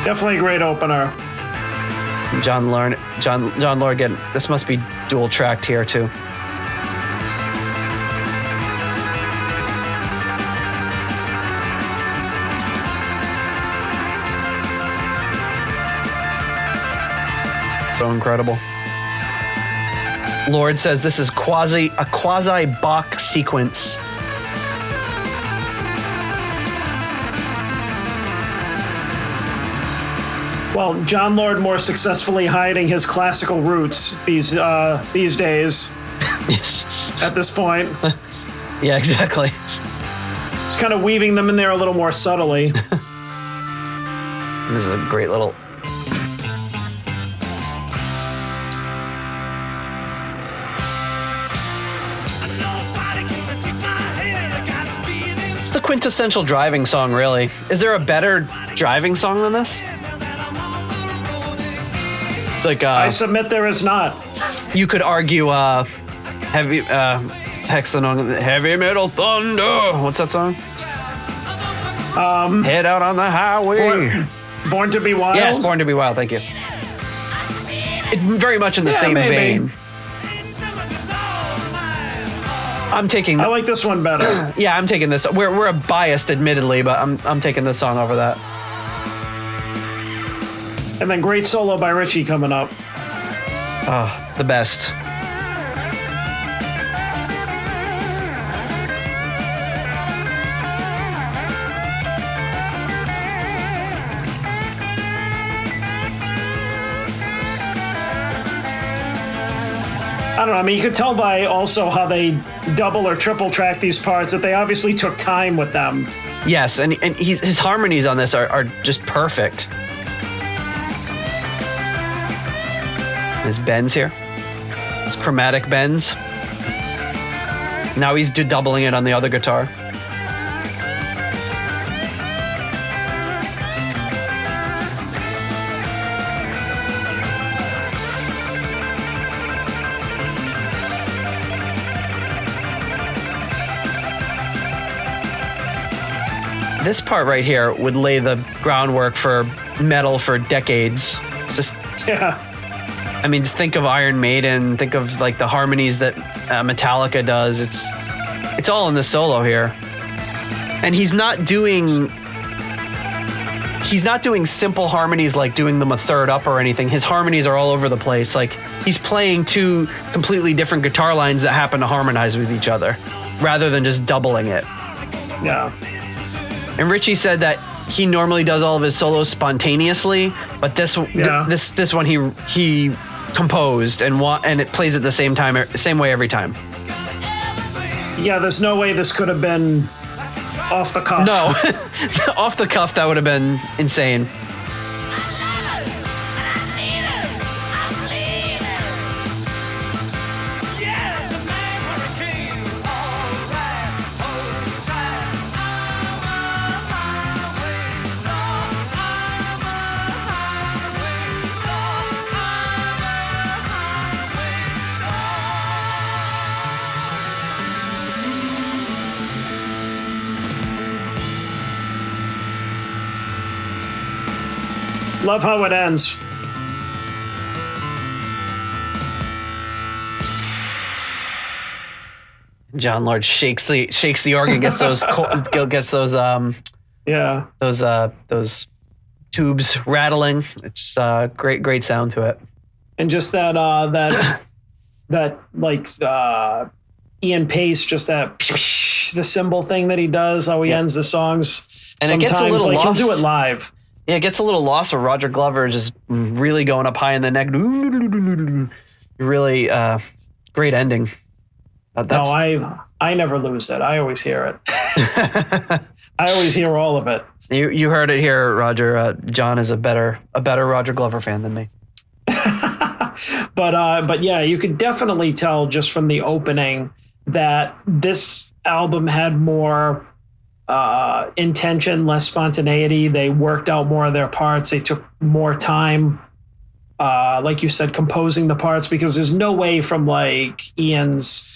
Definitely a great opener. John Lord again. This must be dual tracked here too. So incredible. Lord says this is a quasi Bach sequence. Well, John Lord more successfully hiding his classical roots these days. Yes. At this point. Yeah, exactly. He's kind of weaving them in there a little more subtly. This is a great little. It's the quintessential driving song, really. Is there a better driving song than this? It's like I submit there is not. You could argue heavy metal thunder. What's that song? Head out on the highway. Born to be Wild. Yes, Born to be Wild. Thank you. It's very much in the same vein. I'm taking. I like this one better. Yeah, I'm taking this. We're biased, admittedly, but I'm taking this song over that. And then great solo by Richie coming up. Oh, the best. I don't know. I mean, you could tell by also how they double or triple track these parts that they obviously took time with them. Yes, and his harmonies on this are just perfect. His bends here. His chromatic bends. Now he's doubling it on the other guitar. This part right here would lay the groundwork for metal for decades. Just yeah. I mean, think of Iron Maiden. Think of like the harmonies that Metallica does. It's all in the solo here, and he's not doing simple harmonies like doing them a third up or anything. His harmonies are all over the place. Like he's playing two completely different guitar lines that happen to harmonize with each other, rather than just doubling it. Yeah. And Richie said that he normally does all of his solos spontaneously, but this one he composed and it plays at the same way every time. Yeah, there's no way this could have been off the cuff. No, off the cuff that would have been insane. Love how it ends. John Lord shakes the organ, gets those those tubes rattling. It's great sound to it. And just that Ian Pace, just that the cymbal thing that he does, how he ends the songs. And it gets a little like lost. He'll do it live. Yeah, it gets a little lost with Roger Glover just really going up high in the neck. Really great ending. No, I never lose it. I always hear it. I always hear all of it. You heard it here, Roger. John is a better Roger Glover fan than me. But yeah, you could definitely tell just from the opening that this album had more intention, less spontaneity. They worked out more of their parts. They took more time, like you said, composing the parts, because there's no way from like Ian's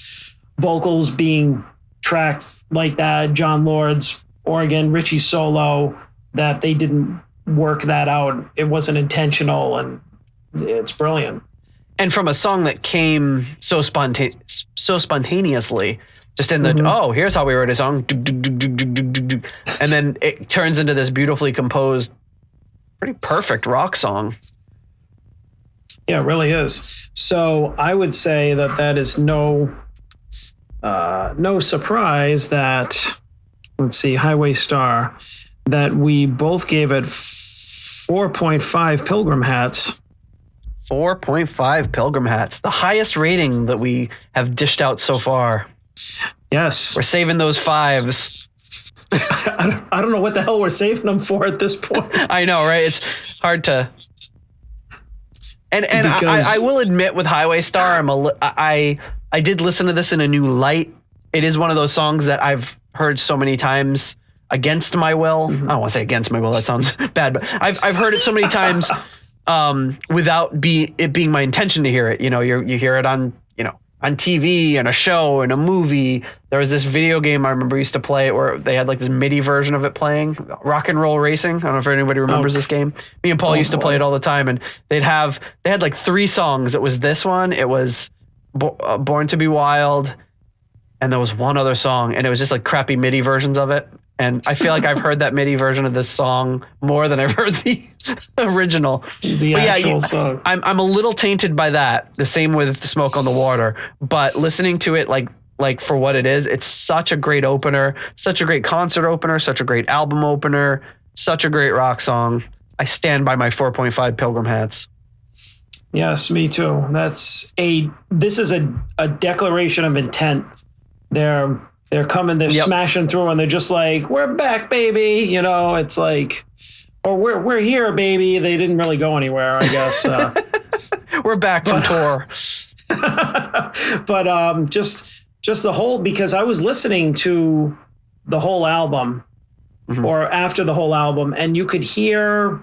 vocals being tracked like that, John Lord's organ, Richie's solo, that they didn't work that out. It wasn't intentional, and it's brilliant. And from a song that came so spontaneously, just in the here's how we wrote a song, and then it turns into this beautifully composed, pretty perfect rock song. Yeah, it really is. So I would say that is no surprise that, let's see, Highway Star, that we both gave it 4.5 Pilgrim hats. 4.5 Pilgrim hats, the highest rating that we have dished out so far. Yes. We're saving those fives. I don't know what the hell we're saving them for at this point. I know, right? It's hard to... And I will admit, with Highway Star, I did listen to this in a new light. It is one of those songs that I've heard so many times against my will. I don't want to say against my will. That sounds bad, but I've heard it so many times without it being my intention to hear it. You know, you hear it on TV and a show and a movie. There was this video game I remember used to play where they had like this MIDI version of it playing, Rock and Roll Racing. I don't know if anybody remembers this game. Me and Paul used to play it all the time, and they had like 3 songs. It was this one. It was Born to Be Wild, and there was one other song, and it was just like crappy MIDI versions of it. And I feel like I've heard that MIDI version of this song more than I've heard the original. Song. I'm a little tainted by that. The same with Smoke on the Water. But listening to it like for what it is, it's such a great opener, such a great concert opener, such a great album opener, such a great rock song. I stand by my 4.5 Pilgrim hats. Yes, me too. This is a declaration of intent. They're coming, they're smashing through, and they're just like, we're back, baby. You know, it's like, or we're here, baby. They didn't really go anywhere, I guess. We're back from tour. But just the whole, because I was listening to the whole album or after the whole album, and you could hear,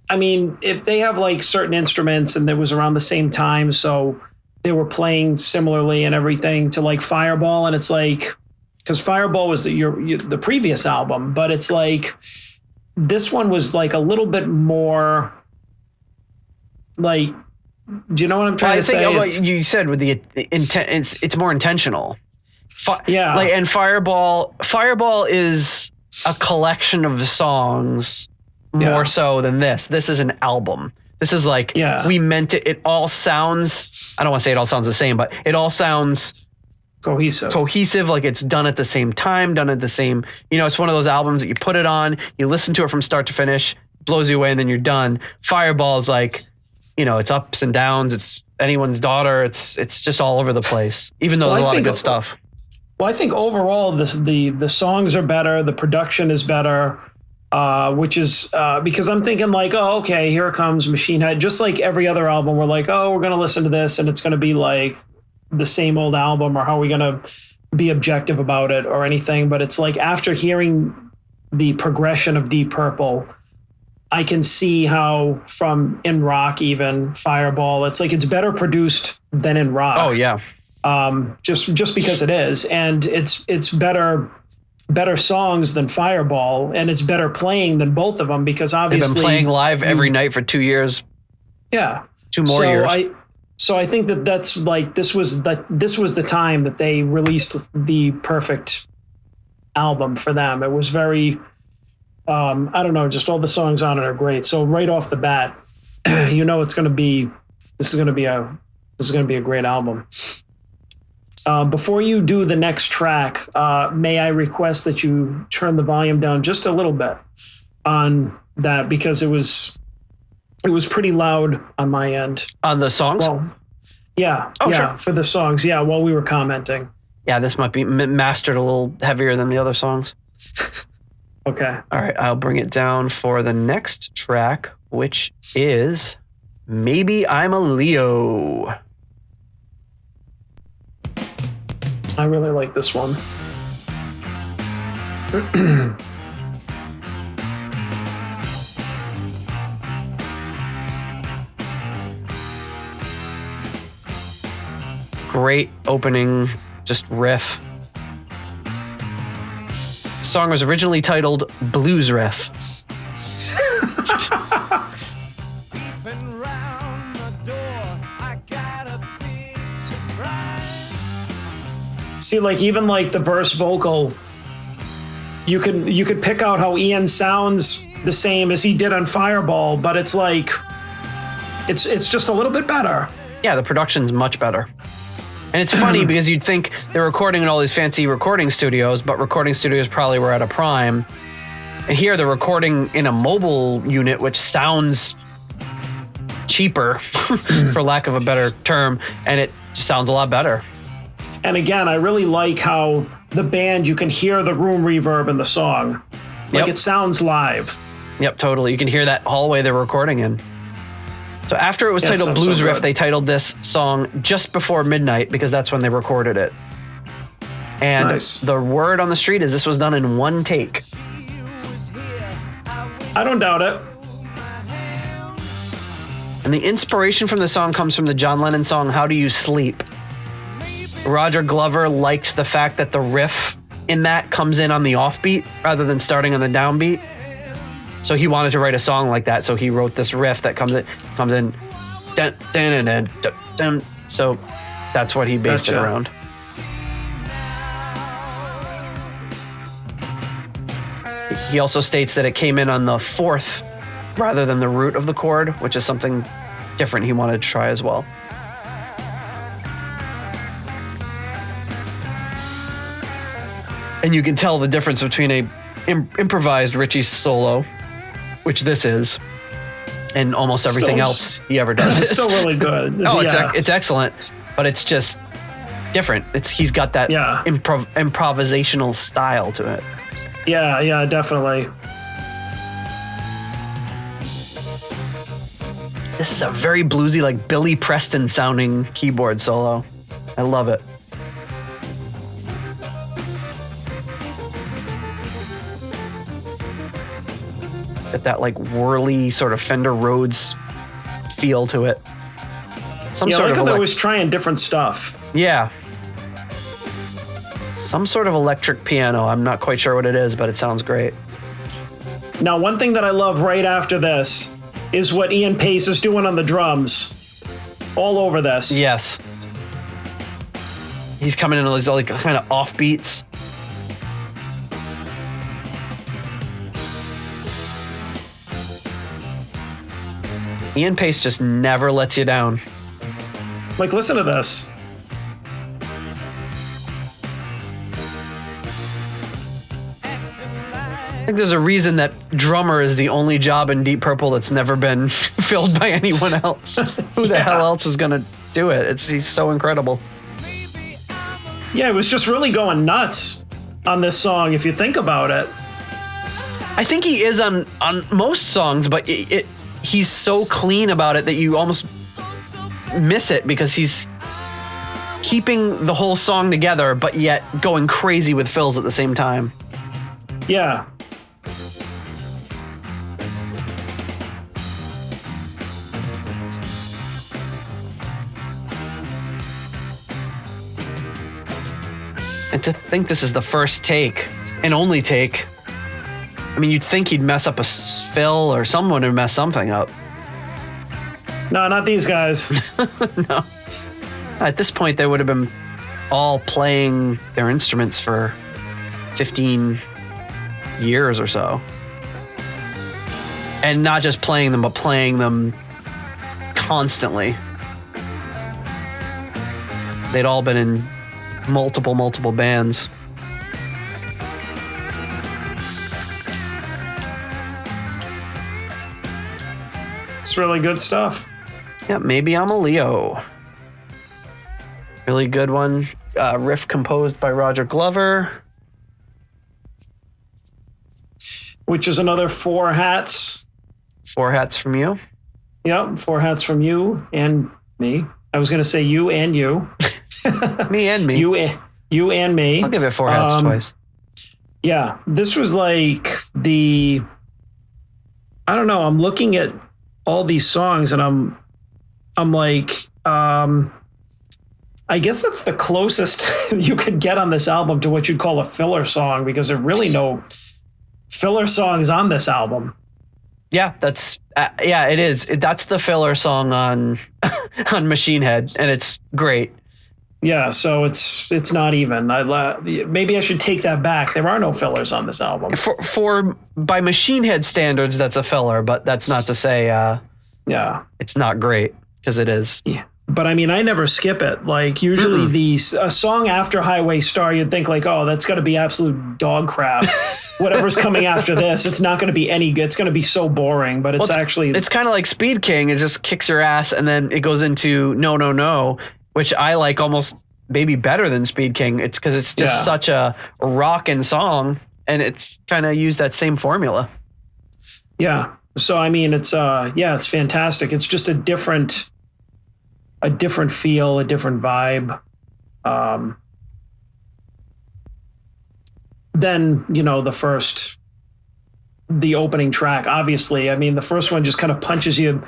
I mean, if they have like certain instruments, and it was around the same time, so they were playing similarly and everything to like Fireball. And it's like, because Fireball was the previous album, but it's like, this one was like a little bit more like, do you know what I'm trying to say? What you said with the intent, it's more intentional. Yeah. Like, and Fireball is a collection of songs more so than this. This is an album. This is like, we meant it. It all sounds, I don't want to say it all sounds the same, but it all sounds cohesive. Like it's done at the same time, done at the same, it's one of those albums that you put it on, you listen to it from start to finish, blows you away, and then you're done. Fireball is like, it's ups and downs. It's anyone's daughter. It's just all over the place, even though there's a lot of good stuff. Well, I think overall the songs are better. The production is better. Which is because I'm thinking like, oh, okay, here comes Machine Head. Just like every other album, we're like, oh, we're going to listen to this and it's going to be like the same old album, or how are we going to be objective about it or anything? But it's like, after hearing the progression of Deep Purple, I can see how from in rock, even Fireball, it's like it's better produced than in rock. Oh, yeah. Just because it is. And it's better better songs than Fireball, and it's better playing than both of them because obviously they've been playing live every night for 2 years. Yeah, 2 more years. So I think that's like this was the time that they released the perfect album for them. It was very, I don't know, just all the songs on it are great. So right off the bat, you know this is going to be a great album. Before you do the next track, may I request that you turn the volume down just a little bit on that because it was pretty loud on my end. On the songs? Well, yeah. Sure. For the songs. Yeah, while we were commenting. Yeah, this might be mastered a little heavier than the other songs. Okay. All right, I'll bring it down for the next track, which is Maybe I'm a Leo. I really like this one. Great opening, just riff. The song was originally titled Blues Riff. See, like even like the verse vocal, you could pick out how Ian sounds the same as he did on Fireball, but it's like it's just a little bit better. Yeah, the production's much better. And it's funny because you'd think they're recording in all these fancy recording studios, but recording studios probably were at a prime. And here they're recording in a mobile unit, which sounds cheaper, for lack of a better term, and it sounds a lot better. And again, I really like how the band, you can hear the room reverb in the song. Like It sounds live. Yep, totally. You can hear that hallway they're recording in. So after it was titled Blues Riff, they titled this song Just Before Midnight because that's when they recorded it. And the word on the street is this was done in one take. I don't doubt it. And the inspiration from the song comes from the John Lennon song How Do You Sleep? Roger Glover liked the fact that the riff in that comes in on the offbeat rather than starting on the downbeat. So he wanted to write a song like that. So he wrote this riff that comes in, dun, dun, dun, dun, dun, dun. So that's what he based it around. He also states that it came in on the fourth rather than the root of the chord, which is something different he wanted to try as well. And you can tell the difference between a improvised Ritchie solo, which this is, and almost everything else he ever does. It's still really good. It's excellent, but it's just different. He's got that improvisational style to it. Yeah, definitely. This is a very bluesy, like Billy Preston sounding keyboard solo. I love it. It's got that like whirly sort of Fender Rhodes feel to it. I like how they're always trying different stuff. Yeah. Some sort of electric piano. I'm not quite sure what it is, but it sounds great. Now, one thing that I love right after this is what Ian Paice is doing on the drums. All over this. Yes. He's coming in on these like kind of offbeats. Ian Paice just never lets you down. Like, listen to this. I think there's a reason that drummer is the only job in Deep Purple that's never been filled by anyone else. Who the hell else is going to do it? He's so incredible. Yeah, it was just really going nuts on this song, if you think about it. I think he is on most songs, but he's so clean about it that you almost miss it because he's keeping the whole song together, but yet going crazy with fills at the same time. Yeah. And to think this is the first take and only take. I mean, you'd think he'd mess up a fill or someone would mess something up. No, not these guys. No. At this point, they would have been all playing their instruments for 15 years or so. And not just playing them, but playing them constantly. They'd all been in multiple bands. It's really good stuff. Yeah, Maybe I'm a Leo. Really good one. Riff composed by Roger Glover. Which is another 4 hats. 4 hats from you. Yep, 4 hats from you and me. I was going to say you and you. Me and me. You and me. I'll give it 4 hats twice. Yeah, this was like I don't know. I'm looking at all these songs and I'm like, I guess that's the closest you could get on this album to what you'd call a filler song, because there are really no filler songs on this album. Yeah, that's it is. That's the filler song on on Machine Head, and it's great. Yeah, so it's not even. Maybe I should take that back. There are no fillers on this album. For by Machine Head standards, that's a filler, but that's not to say it's not great, because it is. Yeah. But I mean, I never skip it. Like usually a song after Highway Star, you'd think like, oh, that's got to be absolute dog crap. Whatever's coming after this, it's not going to be any good. It's going to be so boring, but it's kind of like Speed King. It just kicks your ass. And then it goes into No, No, No, which I like almost maybe better than Speed King. It's because it's just such a rockin' song, and it's kind of used that same formula. Yeah. So, I mean, it's fantastic. It's just a different feel, a different vibe. Then, the opening track, obviously, I mean, the first one just kind of punches you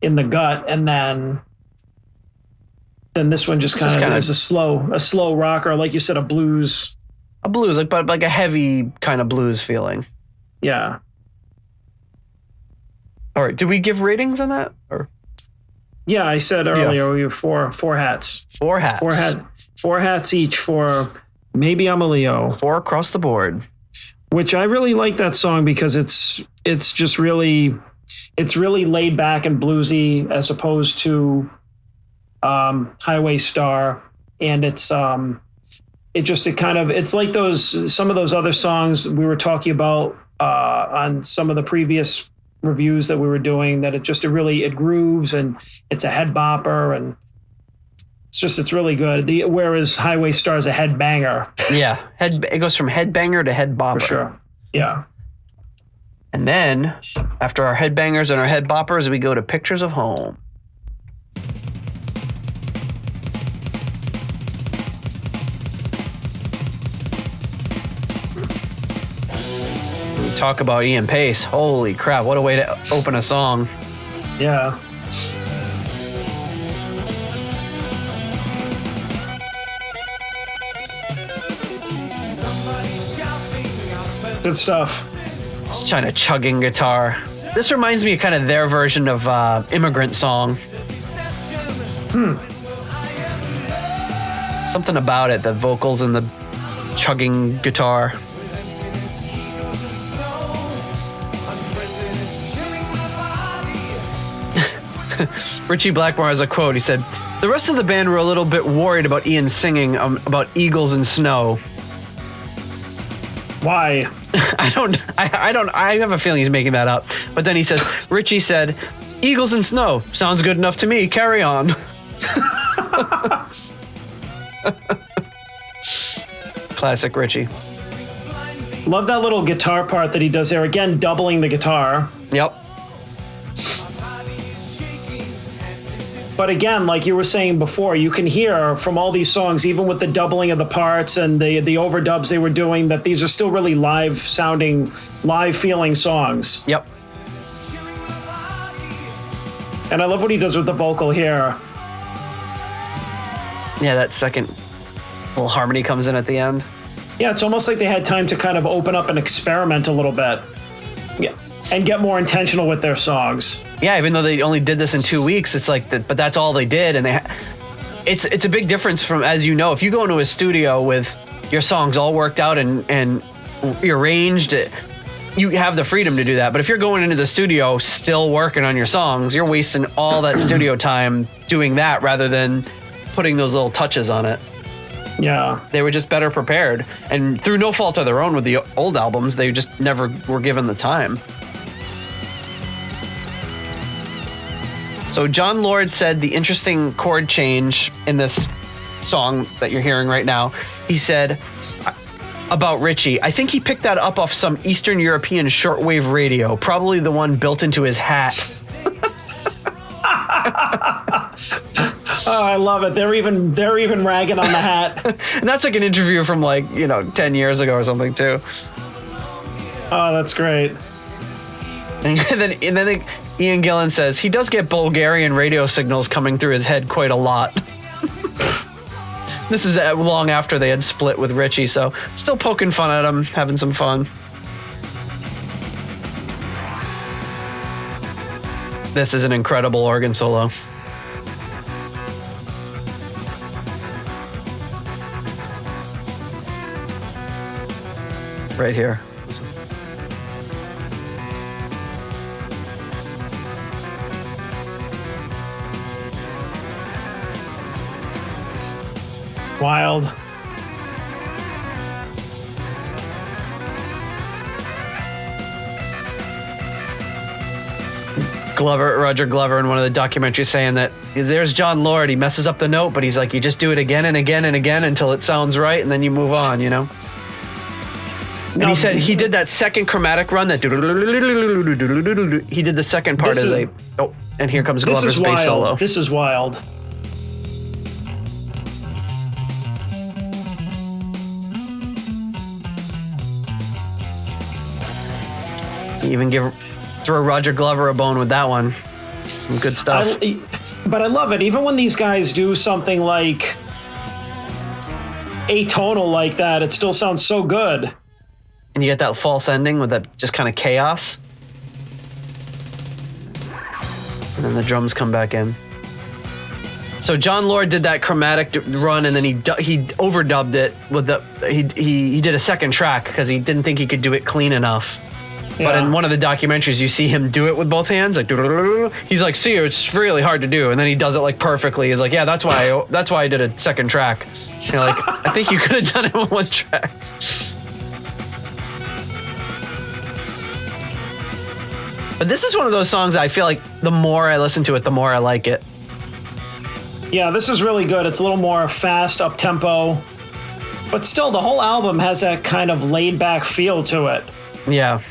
in the gut. And then this one just kind of is a slow rocker. Like you said, a blues, like a heavy kind of blues feeling. Yeah. All right. Did we give ratings on that? Or? Yeah, I said earlier we were four hats. 4 hats. 4 hats each for Maybe I'm a Leo. 4 across the board. Which I really like that song because it's just really laid back and bluesy as opposed to Highway Star, and it's like some of those other songs we were talking about on some of the previous reviews that we were doing, that it grooves and it's a head bopper, and it's really good. Whereas Highway Star is a head banger. Yeah, it goes from head banger to head bopper. For sure. Yeah. And then after our head bangers and our head boppers, we go to Pictures of Home. Talk about Ian Paice. Holy crap, what a way to open a song. Yeah. Good stuff. It's kind of chugging guitar. This reminds me of kind of their version of Immigrant Song. Something about it, the vocals and the chugging guitar. Richie Blackmore has a quote. He said, "The rest of the band were a little bit worried about Ian singing about eagles and snow." Why? I have a feeling he's making that up. But then he says, Richie said, "Eagles and snow. Sounds good enough to me. Carry on." Classic Richie. Love that little guitar part that he does there. Again, doubling the guitar. Yep. But again, like you were saying before, you can hear from all these songs, even with the doubling of the parts and the overdubs they were doing, that these are still really live sounding, live feeling songs. Yep. And I love what he does with the vocal here. Yeah, that second little harmony comes in at the end. Yeah, it's almost like they had time to kind of open up and experiment a little bit. Yeah. And get more intentional with their songs. Yeah, even though they only did this in 2 weeks, it's like, but that's all they did. And it's a big difference from, as you know, if you go into a studio with your songs all worked out and arranged, you have the freedom to do that. But if you're going into the studio still working on your songs, you're wasting all that studio time doing that rather than putting those little touches on it. Yeah. They were just better prepared. And through no fault of their own with the old albums, they just never were given the time. So John Lord said the interesting chord change in this song that you're hearing right now, he said about Richie, I think he picked that up off some Eastern European shortwave radio, probably the one built into his hat. Oh, I love it. They're even ragging on the hat. And that's like an interview from 10 years ago or something too. Oh, that's great. And then Ian Gillan says he does get Bulgarian radio signals coming through his head quite a lot. This is long after they had split with Richie, so still poking fun at him, having some fun. This is an incredible organ solo. Right here. Wild. Roger Glover in one of the documentaries saying that there's John Lord, he messes up the note, but he's like, you just do it again and again and again until it sounds right, and then you move on, you know? And he said he did that second chromatic run, that he did the second part as a, and here comes Glover's bass solo. This is wild. Even throw Roger Glover a bone with that one. Some good stuff. But I love it. Even when these guys do something like atonal like that, it still sounds so good. And you get that false ending with that just kind of chaos. And then the drums come back in. So John Lord did that chromatic run, and then he overdubbed it with he did a second track because he didn't think he could do it clean enough. Yeah. But in one of the documentaries, you see him do it with both hands. Like, he's like, see, it's really hard to do. And then he does it like perfectly. He's like, yeah, that's why I did a second track. You're like, I think you could have done it with one track. But this is one of those songs I feel like the more I listen to it, the more I like it. Yeah, this is really good. It's a little more fast, up-tempo. But still, the whole album has that kind of laid-back feel to it. Yeah.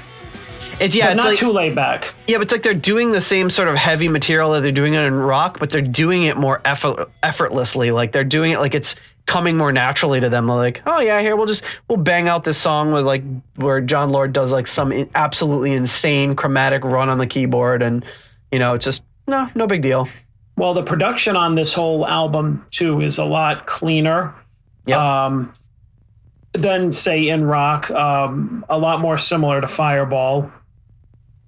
It's not like, too laid back. Yeah, but it's like they're doing the same sort of heavy material that they're doing it in rock, but they're doing it more effortlessly. Like they're doing it like it's coming more naturally to them. They're like, oh yeah, here we'll bang out this song with like where John Lord does like some absolutely insane chromatic run on the keyboard, and it's just no big deal. Well, the production on this whole album too is a lot cleaner. Yep. Than say in rock, a lot more similar to Fireball.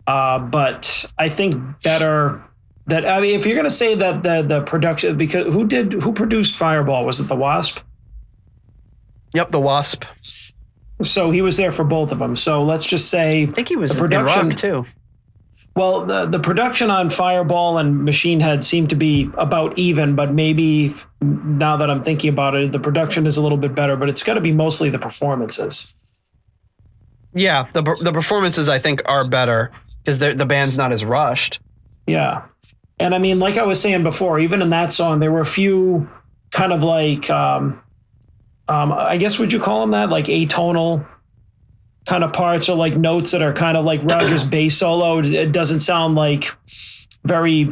But I think better that, I mean, if you're going to say that the production, because who produced Fireball? Was it the Wasp? Yep. The Wasp. So he was there for both of them. So let's just say, I think he was in rock too. Well, the production on Fireball and Machine Head seemed to be about even, but maybe now that I'm thinking about it, the production is a little bit better, but it's got to be mostly the performances. Yeah, the performances I think are better because the band's not as rushed. Yeah. And I mean, like I was saying before, even in that song, there were a few kind of like, I guess, would you call them that? Like atonal kind of parts, or like notes that are kind of like Roger's bass solo. It doesn't sound like very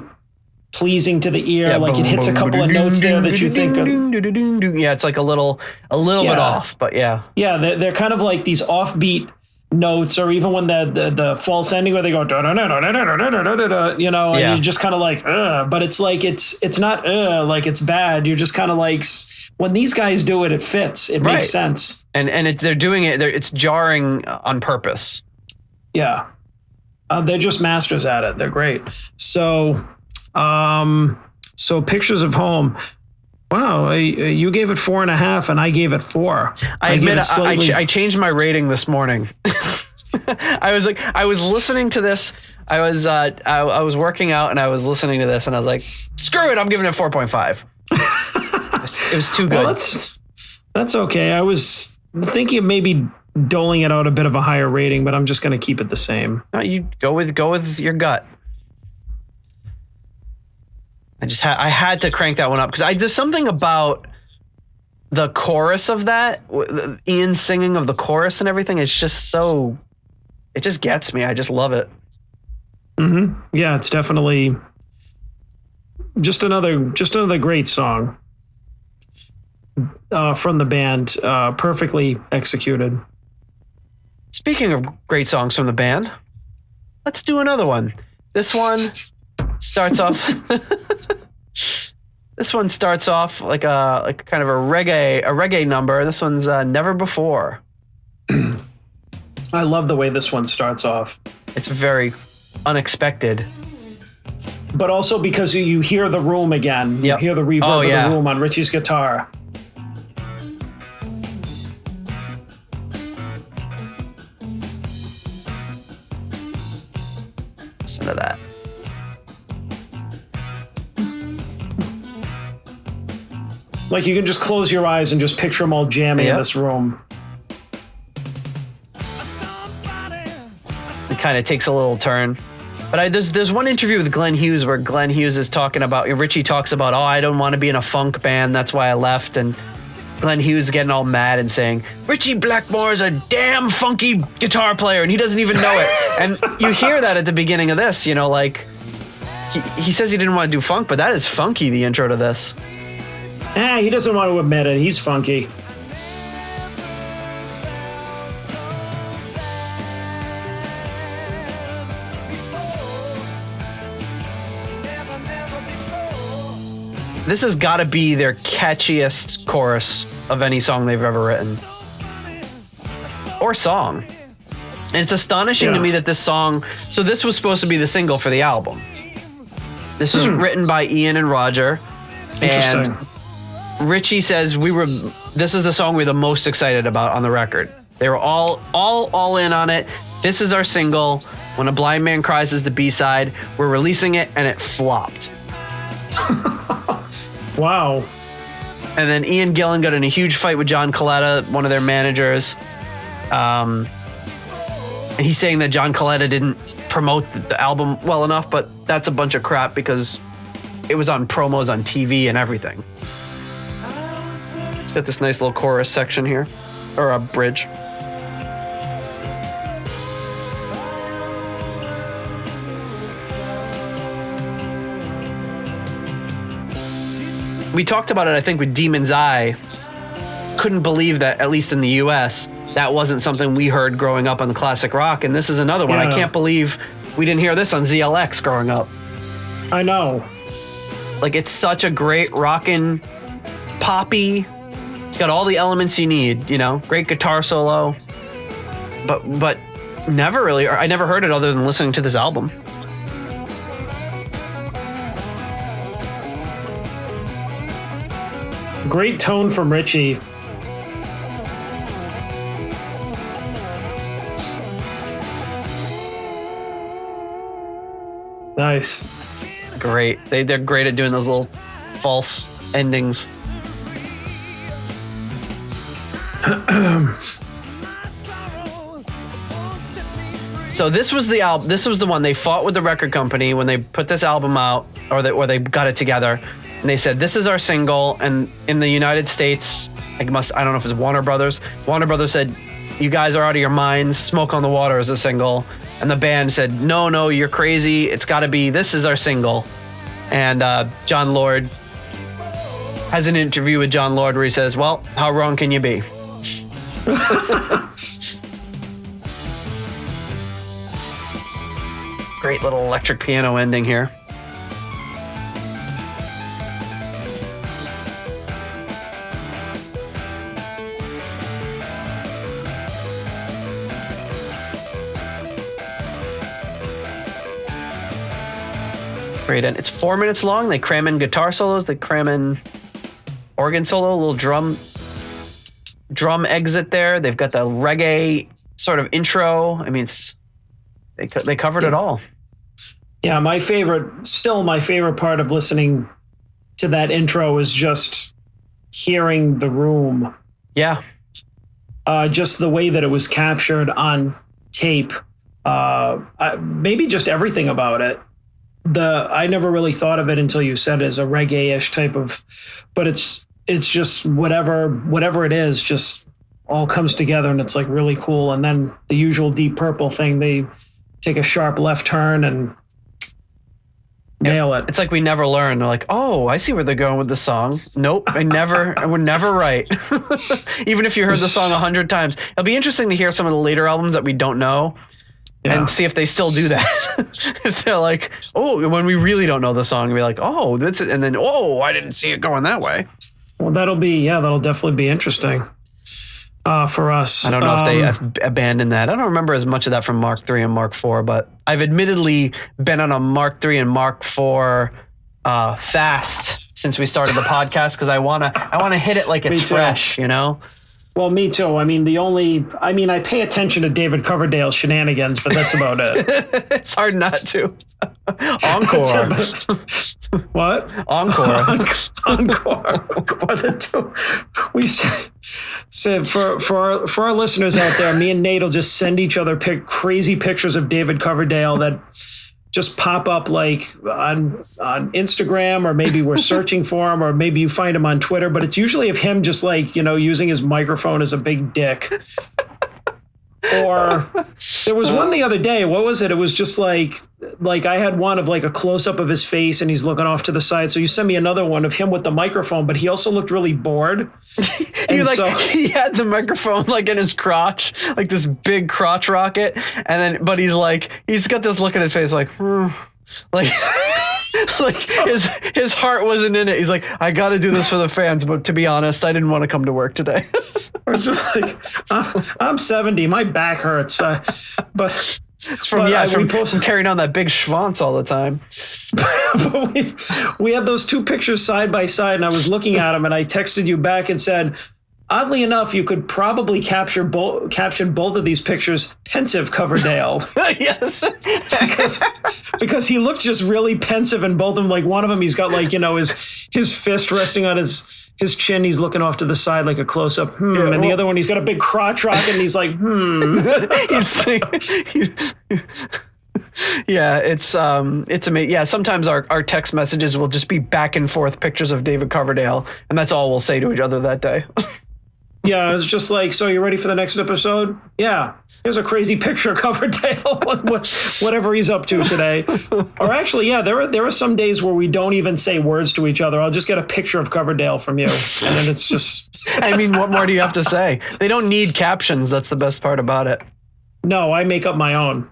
pleasing to the ear. Like it hits a couple of notes there that you think yeah, it's like a little bit off, but yeah. Yeah, they're kind of like these offbeat notes, or even when the false ending where they go and you're just kind of like but it's like it's not like it's bad. You're just kind of like when these guys do it, it fits. It makes sense. And they're doing it. It's jarring on purpose. Yeah. They're just masters at it. They're great. So, Pictures of Home. Wow, you gave it 4.5, and I gave it 4. I admit, I changed my rating this morning. I was listening to this. I was working out, and I was listening to this, and I was like, screw it, I'm giving it 4.5. It was too good. Well, that's okay. I was thinking of maybe doling it out a bit of a higher rating, but I'm just going to keep it the same. No, you go with your gut. I had to crank that one up because there's something about the chorus of that, Ian singing of the chorus and everything. It's just it just gets me. I just love it. Mm-hmm. Yeah, it's definitely just another great song from the band. Perfectly executed. Speaking of great songs from the band, let's do another one. This one starts off. This one starts off like kind of a reggae number. This one's Never Before. I love the way this one starts off. It's very unexpected. But also because you hear the room again. Yep. You hear the reverb of the room on Richie's guitar. Listen to that. Like you can just close your eyes and just picture them all jamming in this room. It kind of takes a little turn. But there's one interview with Glenn Hughes where Glenn Hughes is talking about, Richie talks about, I don't want to be in a funk band, that's why I left. And Glenn Hughes is getting all mad and saying, Richie Blackmore is a damn funky guitar player and he doesn't even know it. And you hear that at the beginning of this, like he says he didn't want to do funk, but that is funky, the intro to this. He doesn't want to admit it. He's funky. This has got to be their catchiest chorus of any song they've ever written. Or song. And it's astonishing to me that this song... So this was supposed to be the single for the album. This was written by Ian and Roger. Interesting. And Richie says this is the song we're the most excited about on the record. They were all in on it. This is our single. When a Blind Man Cries is the B-side. We're releasing it and it flopped. Wow. And then Ian Gillan got in a huge fight with John Coletta, one of their managers. And he's saying that John Coletta didn't promote the album well enough, but that's a bunch of crap because it was on promos on TV and everything. It's got this nice little chorus section here, or a bridge. We talked about it, I think, with Demon's Eye. Couldn't believe that, at least in the US, that wasn't something we heard growing up on the classic rock. And this is another one. I can't believe we didn't hear this on ZLX growing up. I know. Like, it's such a great rockin' poppy. It's got all the elements you need, great guitar solo. But I never heard it other than listening to this album. Great tone from Richie. Nice. Great. They're great at doing those little false endings. So this was the album. This was the one they fought with the record company when they put this album out, or they got it together. And they said, this is our single. And in the United States, I don't know if it's Warner Brothers. Warner Brothers said, you guys are out of your minds. Smoke on the Water is a single. And the band said, no, you're crazy. It's got to be, this is our single. And John Lord has an interview with John Lord where he says, well, how wrong can you be? Great little electric piano ending here. Great. And it's 4 minutes long. They cram in guitar solos. They cram in organ solo, a little drum exit there. They've got the reggae sort of intro. I mean, they covered it all. Yeah, my favorite part of listening to that intro is just hearing the room. Yeah. Just the way that it was captured on tape. Maybe just everything about it. I never really thought of it until you said it as a reggae-ish type of, but it's just whatever it is, just all comes together and it's like really cool. And then the usual Deep Purple thing, they take a sharp left turn and nail it. It's like we never learn. They're like, oh, I see where they're going with the song. Nope, we're never right. Even if you heard the song 100 times. It'll be interesting to hear some of the later albums that we don't know and see if they still do that. If they're like, oh, when we really don't know the song, we're like, oh, this is, and then, oh, I didn't see it going that way. Well, that'll definitely be interesting for us. I don't know if they have abandoned that. I don't remember as much of that from Mark III and Mark IV, but I've admittedly been on a Mark III and Mark IV fast since we started the podcast because I wanna hit it like it's fresh, you know? Well, me too. I mean, I pay attention to David Coverdale's shenanigans, but that's about it. It's hard not to. Encore. What? Encore. Encore. We said for our listeners out there, me and Nate will just send each other crazy pictures of David Coverdale that just pop up like on Instagram, or maybe we're searching for him, or maybe you find him on Twitter, but it's usually of him just like, using his microphone as a big dick. Or there was one the other day. What was it? It was just like I had one of like a close up of his face and he's looking off to the side. So you sent me another one of him with the microphone, but he also looked really bored. He had the microphone like in his crotch, like this big crotch rocket. But he's got this look at his face like, like his heart wasn't in it. He's like, I got to do this for the fans, but to be honest, I didn't want to come to work today. I was just like, I'm 70, my back hurts, but it's from carrying on that big schwanz all the time. But we had those two pictures side by side, and I was looking at them, and I texted you back and said, oddly enough, you could probably caption both of these pictures pensive Coverdale. Yes. because he looked just really pensive in both of them. Like one of them, he's got like, his fist resting on his chin. He's looking off to the side like a close up. And the other one, he's got a big crotch rocket and he's like, Yeah, it's amazing. Yeah, sometimes our text messages will just be back and forth pictures of David Coverdale, and that's all we'll say to each other that day. Yeah, it's just like, so you ready for the next episode? Yeah, here's a crazy picture of Coverdale, whatever he's up to today. Or actually, yeah, there are some days where we don't even say words to each other. I'll just get a picture of Coverdale from you, and then it's just... I mean, what more do you have to say? They don't need captions. That's the best part about it. No, I make up my own.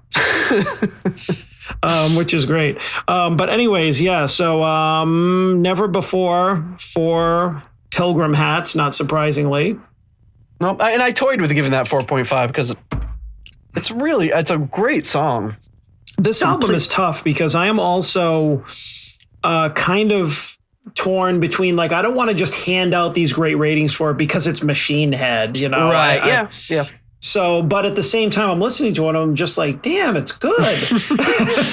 Which is great. But anyways, yeah, so never before for Pilgrim hats, not surprisingly. Nope. And I toyed with giving that 4.5 because it's a great song. This album is tough because I am also kind of torn between, like, I don't want to just hand out these great ratings for it because it's Machine Head, Right. Yeah. So, but at the same time, I'm listening to it and I'm just like, damn, it's good.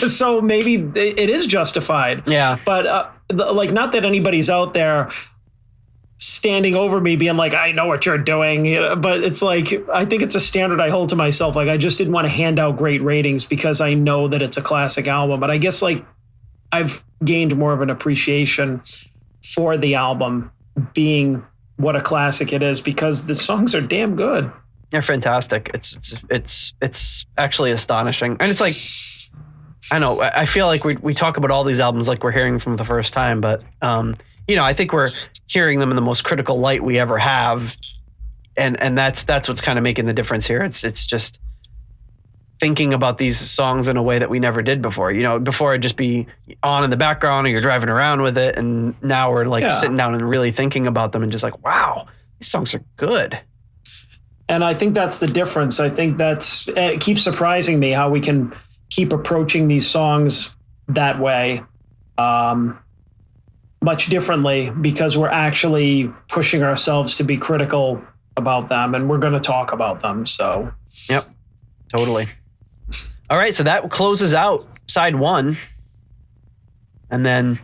So maybe it is justified. Yeah. But not that anybody's out there standing over me being like, I know what you're doing. But it's like, I think it's a standard I hold to myself. Like, I just didn't want to hand out great ratings because I know that it's a classic album. But I guess like I've gained more of an appreciation for the album being what a classic it is because the songs are damn good. They're fantastic. It's actually astonishing. And it's like, I know, I feel like we talk about all these albums like we're hearing from the first time, but I think we're hearing them in the most critical light we ever have. And that's what's kind of making the difference here. It's just thinking about these songs in a way that we never did before. Before it'd just be on in the background or you're driving around with it. And now we're like sitting down and really thinking about them and just like, wow, these songs are good. And I think that's the difference. I think it keeps surprising me how we can keep approaching these songs that way. much differently because we're actually pushing ourselves to be critical about them, and we're going to talk about them. So, yep, totally. All right, so that closes out side one. And then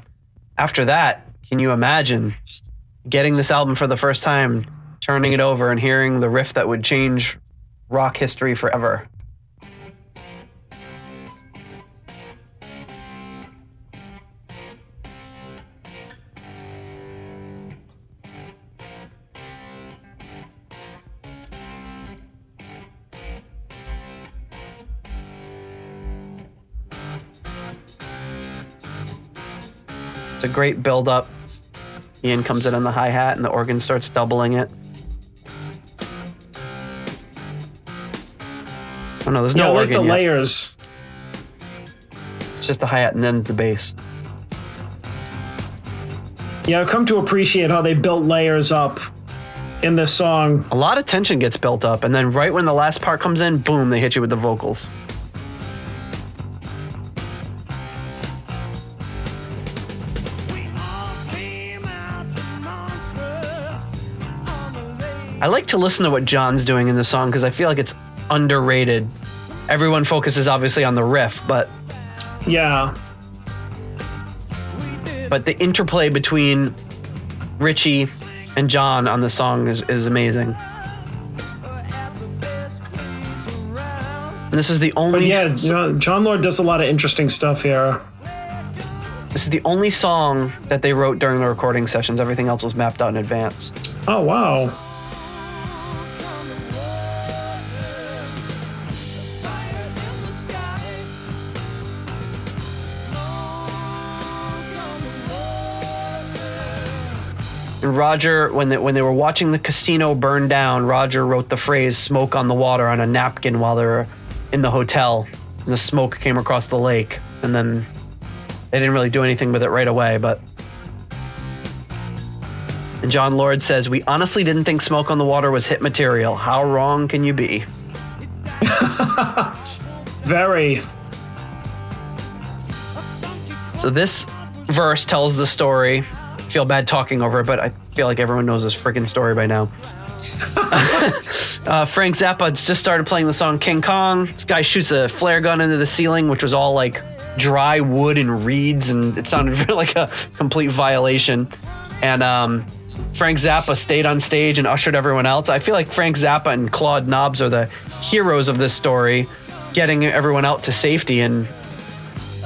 after that, can you imagine getting this album for the first time, turning it over and hearing the riff that would change rock history forever? It's a great build-up. Ian comes in on the hi-hat and the organ starts doubling it. Oh no, there's no organ the yet. layers. It's just the hi-hat and then the bass. Yeah, I've come to appreciate how they built layers up in this song. A lot of tension gets built up, and then right when the last part comes in, boom, they hit you with the vocals. I like to listen to what John's doing in the song because I feel like it's underrated. Everyone focuses obviously on the riff, but yeah. But the interplay between Richie and John on the song is amazing. And this is the only. But yeah, Jon Lord does a lot of interesting stuff here. This is the only song that they wrote during the recording sessions. Everything else was mapped out in advance. Oh wow. And Roger, when they were watching the casino burn down, Roger wrote the phrase "smoke on the water" on a napkin while they were in the hotel, and the smoke came across the lake. And then they didn't really do anything with it right away, but. And Jon Lord says, "We honestly didn't think Smoke on the Water was hit material. How wrong can you be?" Very. So this verse tells the story. I feel bad talking over it, but I feel like everyone knows this freaking story by now. Frank Zappa just started playing the song King Kong. This guy shoots a flare gun into the ceiling, which was all like dry wood and reeds, and it sounded like a complete violation. And Frank Zappa stayed on stage and ushered everyone else. I feel like Frank Zappa and Claude Nobbs are the heroes of this story, getting everyone out to safety. And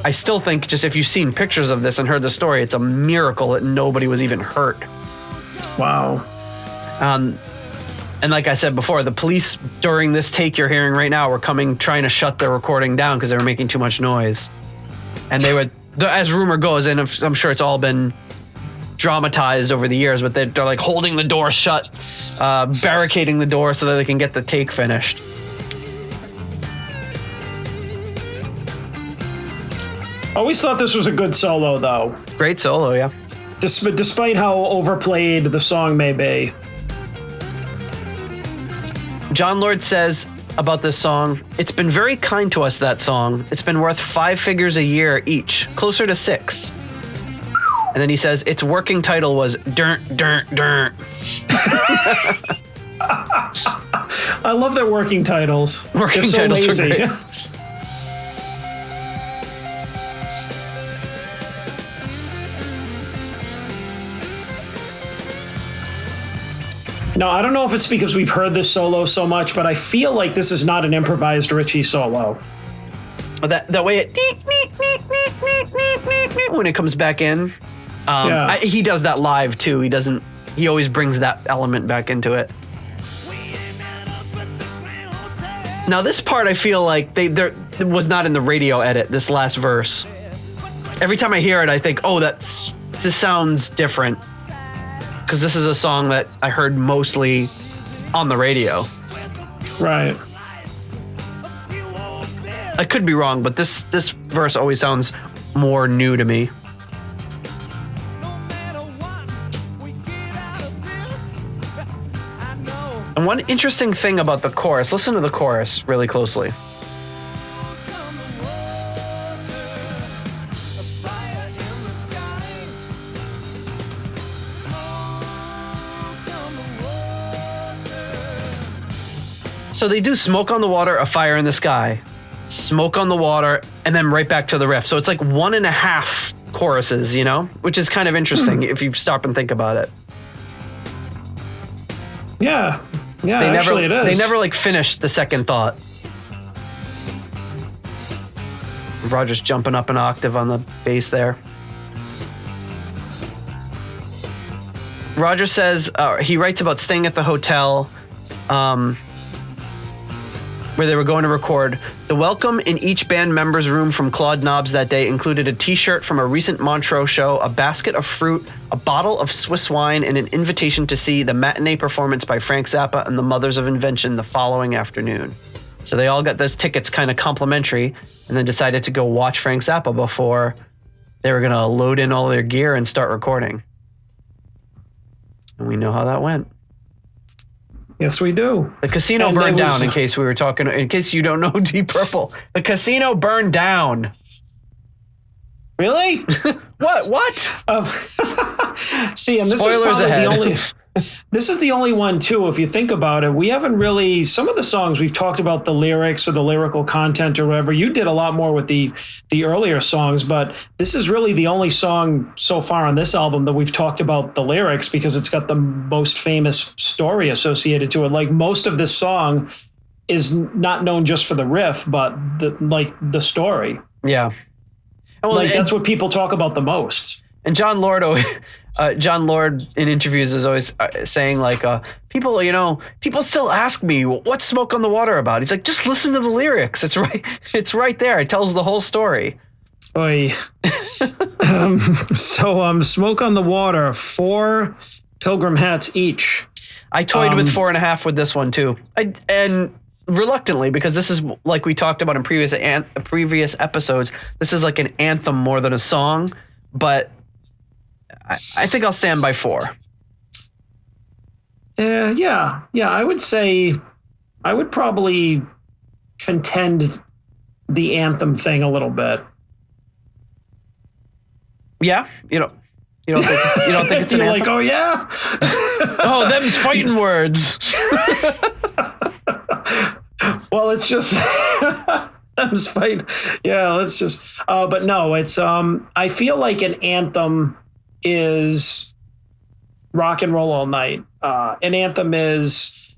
I still think, just if you've seen pictures of this and heard the story, it's a miracle that nobody was even hurt. Wow. And like I said before, the police during this take you're hearing right now were trying to shut their recording down because they were making too much noise. And they would, as rumor goes, and I'm sure it's all been dramatized over the years, but they're like holding the door shut, barricading the door so that they can get the take finished. Always thought this was a good solo, though. Great solo, yeah. Despite how overplayed the song may be. Jon Lord says about this song, "It's been very kind to us, that song. It's been worth 5 figures a year each, closer to 6. And then he says, its working title was Durnt, Durnt, Durnt. I love their working titles. Working They're so titles are lazy. great. No, I don't know if it's because we've heard this solo so much, but I feel like this is not an improvised Richie solo. That way it when it comes back in. Yeah. He does that live too. He always brings that element back into it. Now this part I feel like there was not in the radio edit, this last verse. Every time I hear it I think, oh, this sounds different. Because this is a song that I heard mostly on the radio. Right. I could be wrong, but this verse always sounds more new to me. And one interesting thing about the chorus, listen to the chorus really closely. So they do Smoke on the Water, A Fire in the Sky, Smoke on the Water, and then right back to the riff. So it's like 1.5 choruses, you know, which is kind of interesting if you stop and think about it. Yeah. Yeah, It is. They never like finished the second thought. Roger's jumping up an octave on the bass there. Roger says he writes about staying at the hotel where they were going to record. The welcome in each band member's room from Claude Knobs that day included a t-shirt from a recent Montreux show, a basket of fruit, a bottle of Swiss wine, and an invitation to see the matinee performance by Frank Zappa and the Mothers of Invention the following afternoon. So they all got those tickets kind of complimentary and then decided to go watch Frank Zappa before they were going to load in all their gear and start recording. And we know how that went. Yes, we do. The casino burned down, in case you don't know Deep Purple. The casino burned down. Really? What? See, and this Spoilers ahead. This is the only one too. If you think about it, we haven't really. Some of the songs we've talked about the lyrics or the lyrical content or whatever. You did a lot more with the earlier songs, but this is really the only song so far on this album that we've talked about the lyrics because it's got the most famous story associated to it. Like most of this song is not known just for the riff, but the story. Yeah. Well, that's what people talk about the most. And John Lord in interviews is always saying like, people still ask me, what's Smoke on the Water about? He's like, just listen to the lyrics. It's right there. It tells the whole story. Oy. Smoke on the Water, 4 pilgrim hats each. I toyed with 4.5 with this one too. And reluctantly, because this is like we talked about in previous episodes, this is like an anthem more than a song, but I think I'll stand by 4. Yeah. I would say I would probably contend the anthem thing a little bit. Yeah, you don't think it's an anthem? Like, oh yeah, oh them's fighting words. Well, it's just them's fight. Yeah, let's just. But no, it's. I feel like an anthem is Rock and Roll All Night. An anthem is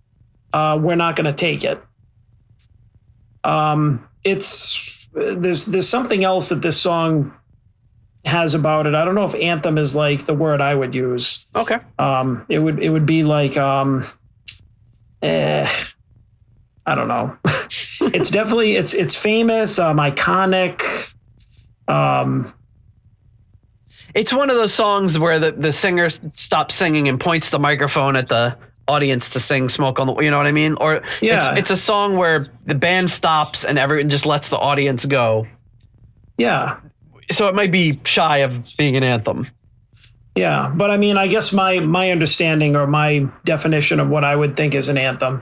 We're Not Gonna Take It. It's there's something else that this song has about it. I don't know if anthem is like the word I would use. Okay. It would be like I don't know. It's definitely it's famous, iconic. It's one of those songs where the singer stops singing and points the microphone at the audience to sing "Smoke on the," you know what I mean? Or it's a song where the band stops and everyone just lets the audience go. Yeah. So it might be shy of being an anthem. Yeah, but I mean, I guess my understanding or my definition of what I would think is an anthem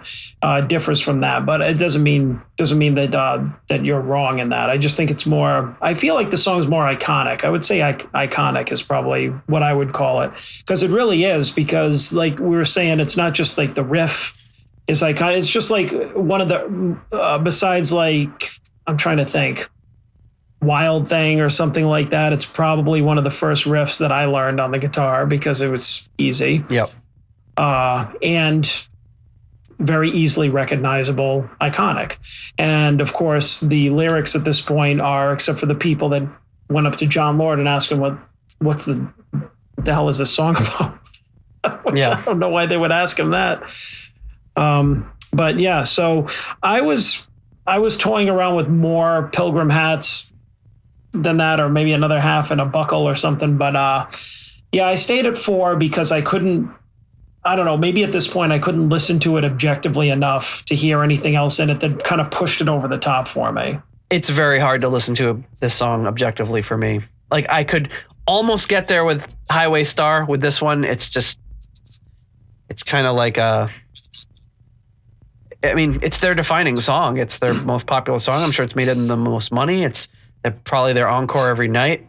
differs from that. But it doesn't mean that you're wrong in that. I just think it's more. I feel like the song's more iconic. I would say iconic is probably what I would call it, because it really is. Because like we were saying, it's not just like the riff is iconic. It's just like one of the besides like I'm trying to think. Wild Thing or something like that. It's probably one of the first riffs that I learned on the guitar because it was easy. Yep. And very easily recognizable, iconic. And of course, the lyrics at this point are, except for the people that went up to John Lord and asked him what the hell is this song about? I don't know why they would ask him that. But yeah, so I was toying around with more pilgrim hats than that, or maybe another half and a buckle or something. But I stayed at 4 because I couldn't, I don't know, maybe at this point I couldn't listen to it objectively enough to hear anything else in it that kind of pushed it over the top for me. It's very hard to listen to this song objectively for me. Like I could almost get there with Highway Star. With this one, it's kind of like it's their defining song. It's their most popular song. I'm sure it's made them the most money. It's probably their encore every night.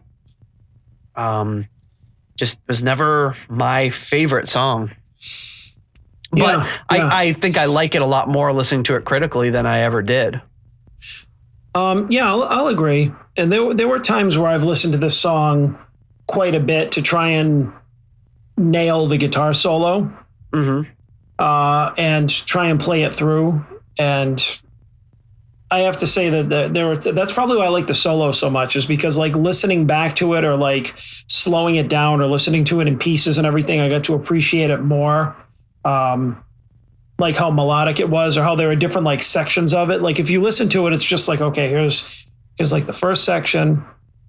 Just was never my favorite song. But I think I like it a lot more listening to it critically than I ever did. I'll agree. And there were times where I've listened to this song quite a bit to try and nail the guitar solo, and try and play it through. And I have to say that that's probably why I like the solo so much, is because like listening back to it or like slowing it down or listening to it in pieces and everything, I got to appreciate it more. Like how melodic it was, or how there were different like sections of it. Like if you listen to it, it's just like, okay, here's like the first section,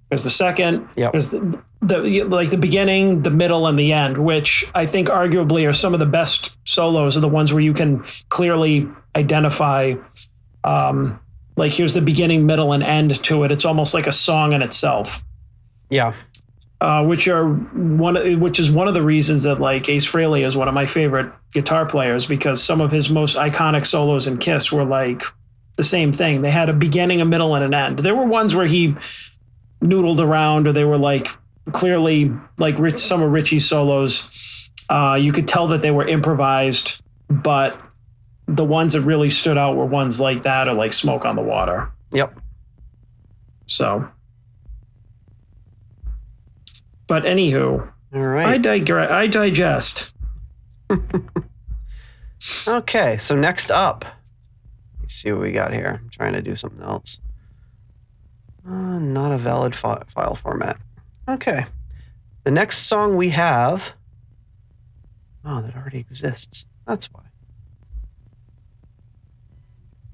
here's the second, here's the like the beginning, the middle, and the end, which I think arguably are some of the best solos, are the ones where you can clearly identify, like here's the beginning, middle, and end to it. It's almost like a song in itself. Yeah. Which is one of the reasons that like Ace Frehley is one of my favorite guitar players, because some of his most iconic solos in Kiss were like the same thing. They had a beginning, a middle, and an end. There were ones where he noodled around, or they were like clearly like some of Richie's solos. You could tell that they were improvised, but the ones that really stood out were ones like that, or like Smoke on the Water. Yep. So. But anywho, all right. I digest. Okay, so next up, let's see what we got here. I'm trying to do something else. Not a valid file format. Okay. The next song we have, that already exists. That's why.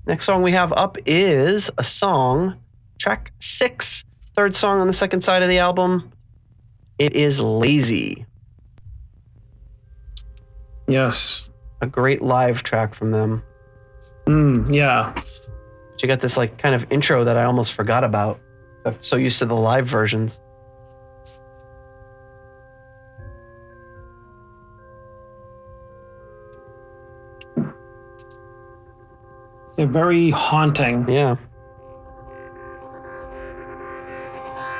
Next song we have up is a song, track 6, third song on the second side of the album. It is Lazy. Yes. A great live track from them. Yeah. But you got this like kind of intro that I almost forgot about. I'm so used to the live versions. They're very haunting. Yeah.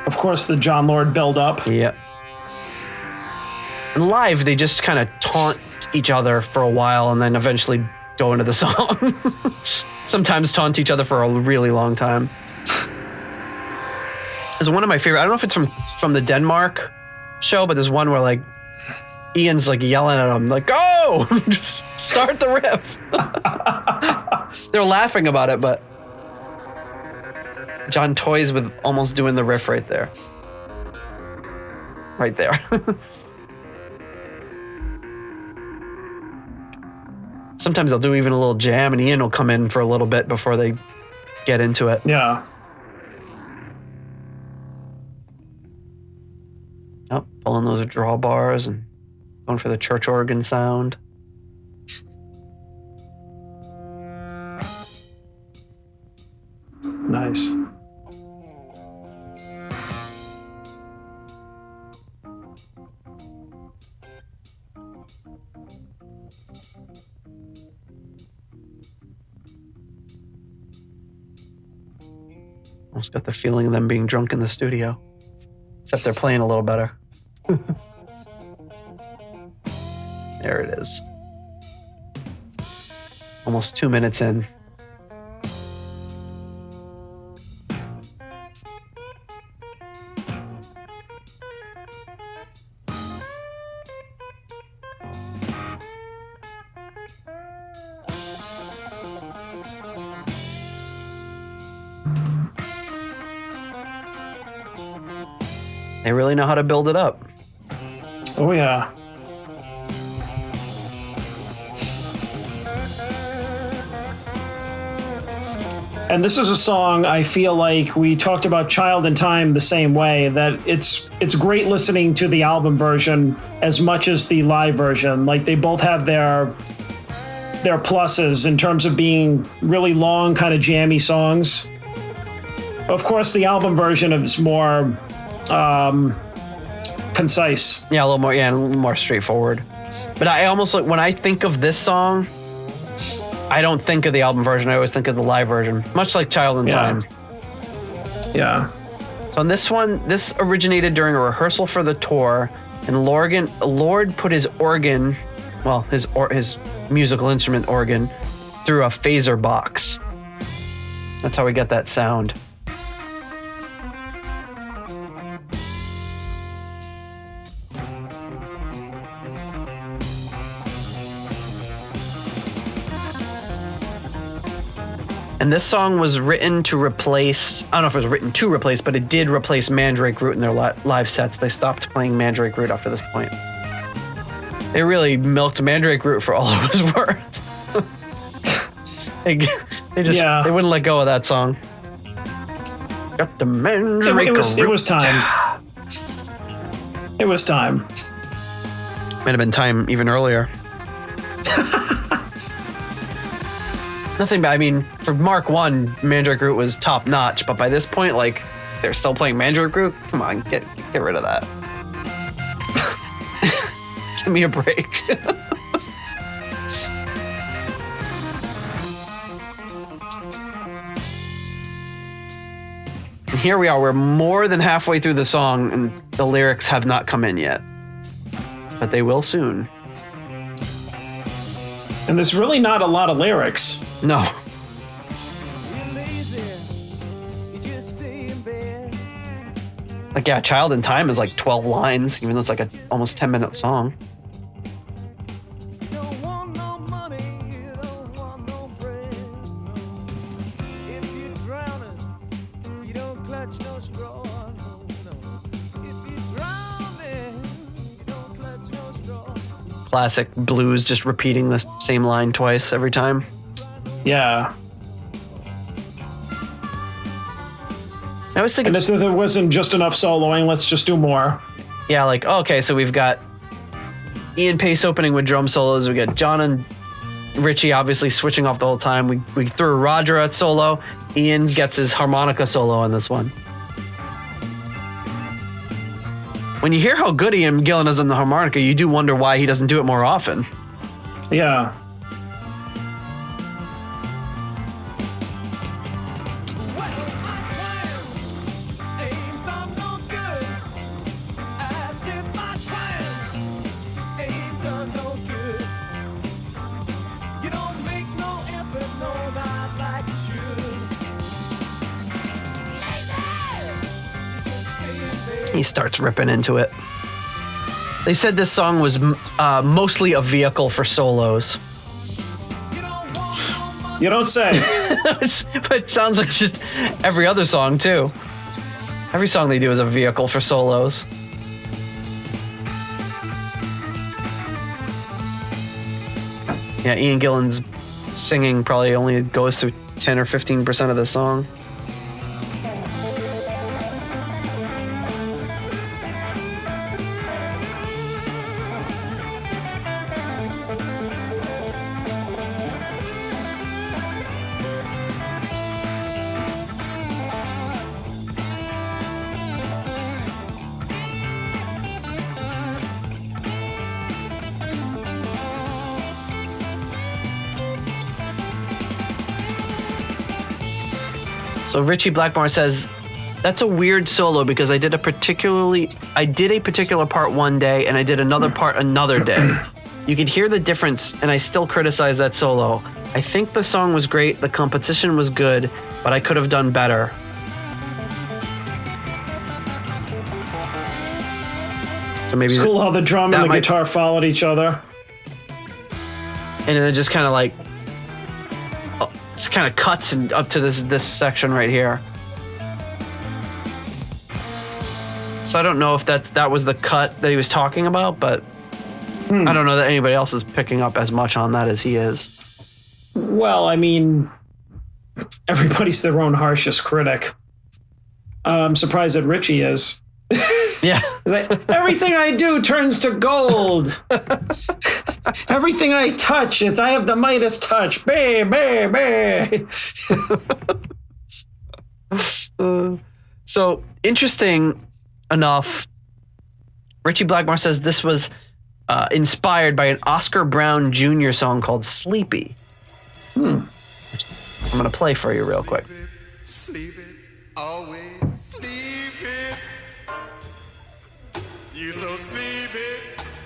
Of course, the John Lord build-up. Yeah. And live, they just kind of taunt each other for a while and then eventually go into the song. Sometimes taunt each other for a really long time. It's one of my favorite. I don't know if it's from the Denmark show, but there's one where like Ian's like yelling at him, like, "Go! Just start the riff." They're laughing about it, but John toys with almost doing the riff right there. Right there. Sometimes they'll do even a little jam and Ian will come in for a little bit before they get into it. Yeah. Oh, pulling those drawbars and going for the church organ sound. Nice. Almost got the feeling of them being drunk in the studio. Except they're playing a little better. There it is. Almost 2 minutes in. They really know how to build it up. Oh, yeah. And this is a song I feel like we talked about Child in Time the same way, that it's great listening to the album version as much as the live version. Like they both have their pluses in terms of being really long, kind of jammy songs. Of course, the album version is more concise. Yeah, a little more straightforward. But I almost like when I think of this song, I don't think of the album version. I always think of the live version, much like Child in Time. Yeah. So on this one, this originated during a rehearsal for the tour, and Lord put his organ well, his musical instrument organ through a phaser box. That's how we get that sound. And this song was written to replace, I don't know if it was written to replace, but it did replace Mandrake Root in their live sets. They stopped playing Mandrake Root after this point. They really milked Mandrake Root for all it was worth. they wouldn't let go of that song. Got the Mandrake Root. It was time. It was time. Might have been time even earlier. Nothing, I mean, for Mark 1, Mandrake Root was top notch, but by this point, like, they're still playing Mandrake Root? Come on, get rid of that. Give me a break. And here we are, we're more than halfway through the song, and the lyrics have not come in yet. But they will soon. And there's really not a lot of lyrics. No. Like, yeah, Child in Time is like 12 lines, even though it's like a almost 10-minute song. Classic blues, just repeating the same line twice every time. Yeah. I was thinking, and if there wasn't just enough soloing, let's just do more. Yeah, like, okay, so we've got Ian Paice opening with drum solos. We got John and Richie obviously switching off the whole time. We threw Roger at solo. Ian gets his harmonica solo on this one. When you hear how good Ian Gillan is on the harmonica, you do wonder why he doesn't do it more often. Yeah. He starts ripping into it. They said this song was mostly a vehicle for solos. You don't say. But it sounds like just every other song, too. Every song they do is a vehicle for solos. Yeah, Ian Gillan's singing probably only goes through 10 or 15% of the song. So Richie Blackmore says, that's a weird solo because I did a particular part one day and I did another part another day. You could hear the difference and I still criticize that solo. I think the song was great, the composition was good, but I could have done better. So maybe it's cool how the drum and the guitar followed each other. And then it just kind of like, it kind of cuts up to this section right here. So I don't know if that was the cut that he was talking about, but I don't know that anybody else is picking up as much on that as he is. Well, I mean, everybody's their own harshest critic. I'm surprised that Richie is. Yeah. Like, everything I do turns to gold. Everything I touch, I have the Midas touch. Bah, bah, bah. So interesting enough, Richie Blackmore says this was inspired by an Oscar Brown Jr. song called Sleepy. I'm going to play for you real quick. Sleepy, always sleepy. You so sleepy.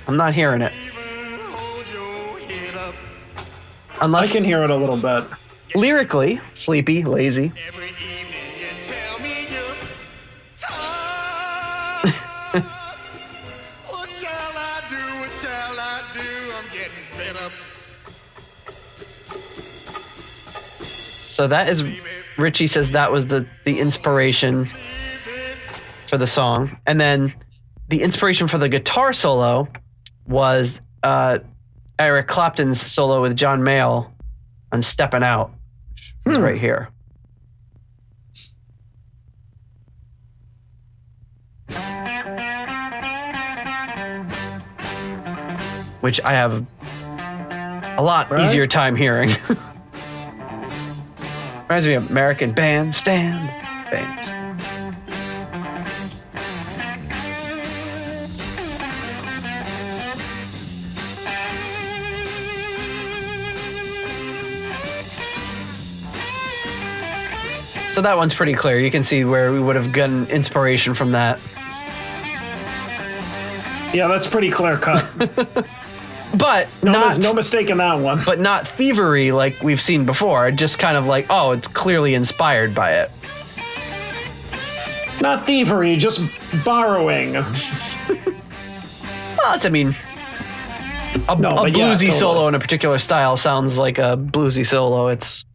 I'm not hearing it. Even hold your Unless I can hear it a little bit. lyrically, sleepy, lazy. Every evening you tell me you're tired. What shall I do? What shall I do? I'm getting fed up. So that is, Richie says that was the inspiration for the song. And then the inspiration for the guitar solo was Eric Clapton's solo with John Mayall on Steppin' Out. It's right here. Which I have a lot easier time hearing. Reminds me of American Bandstand. So that one's pretty clear. You can see where we would have gotten inspiration from that. Yeah, that's pretty clear cut. But No mistake in that one. But not thievery like we've seen before. Just kind of like, oh, it's clearly inspired by it. Not thievery, just borrowing. Well, it's, I mean, a bluesy solo in a particular style sounds like a bluesy solo. It's,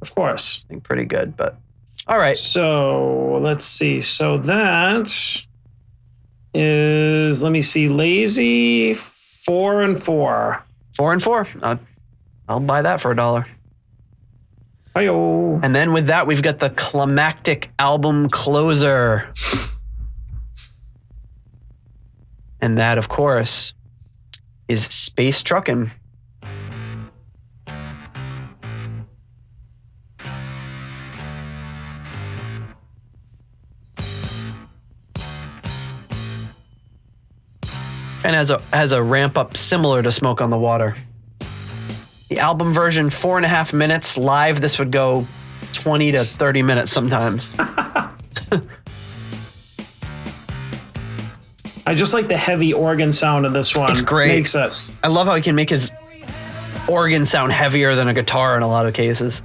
of course, I think, pretty good. But all right. So let's see. So that is, let me see, Lazy 4 and 4. 4 and 4. I'll buy that for $1. Hi-yo. And then with that, we've got the climactic album closer. And that, of course, is Space Truckin'. And has a ramp up similar to Smoke on the Water. The album version, 4.5 minutes. Live, this would go 20 to 30 minutes sometimes. I just like the heavy organ sound of this one. It's great. Makes it. I love how he can make his organ sound heavier than a guitar in a lot of cases.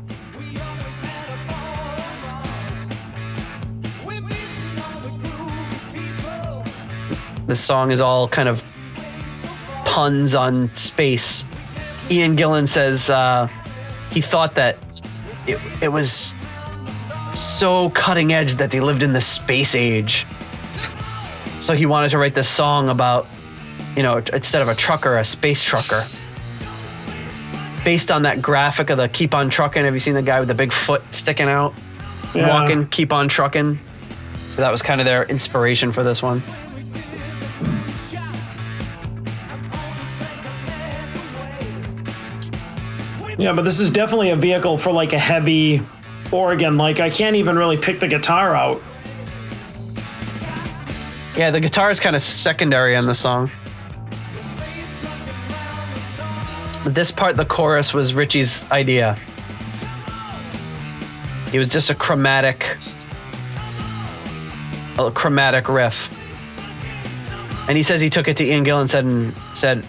This song is all kind of puns on space. Ian Gillan says he thought that it was so cutting edge that they lived in the space age. So he wanted to write this song about, you know, instead of a trucker, a space trucker. Based on that graphic of the Keep on Truckin'. Have you seen the guy with the big foot sticking out? Yeah. Walking, keep on truckin'. So that was kind of their inspiration for this one. Yeah, but this is definitely a vehicle for like a heavy organ. Like I can't even really pick the guitar out. Yeah, the guitar is kind of secondary on the song. This part, the chorus, was Richie's idea. It was just a chromatic riff. And he says he took it to Ian Gillan and said,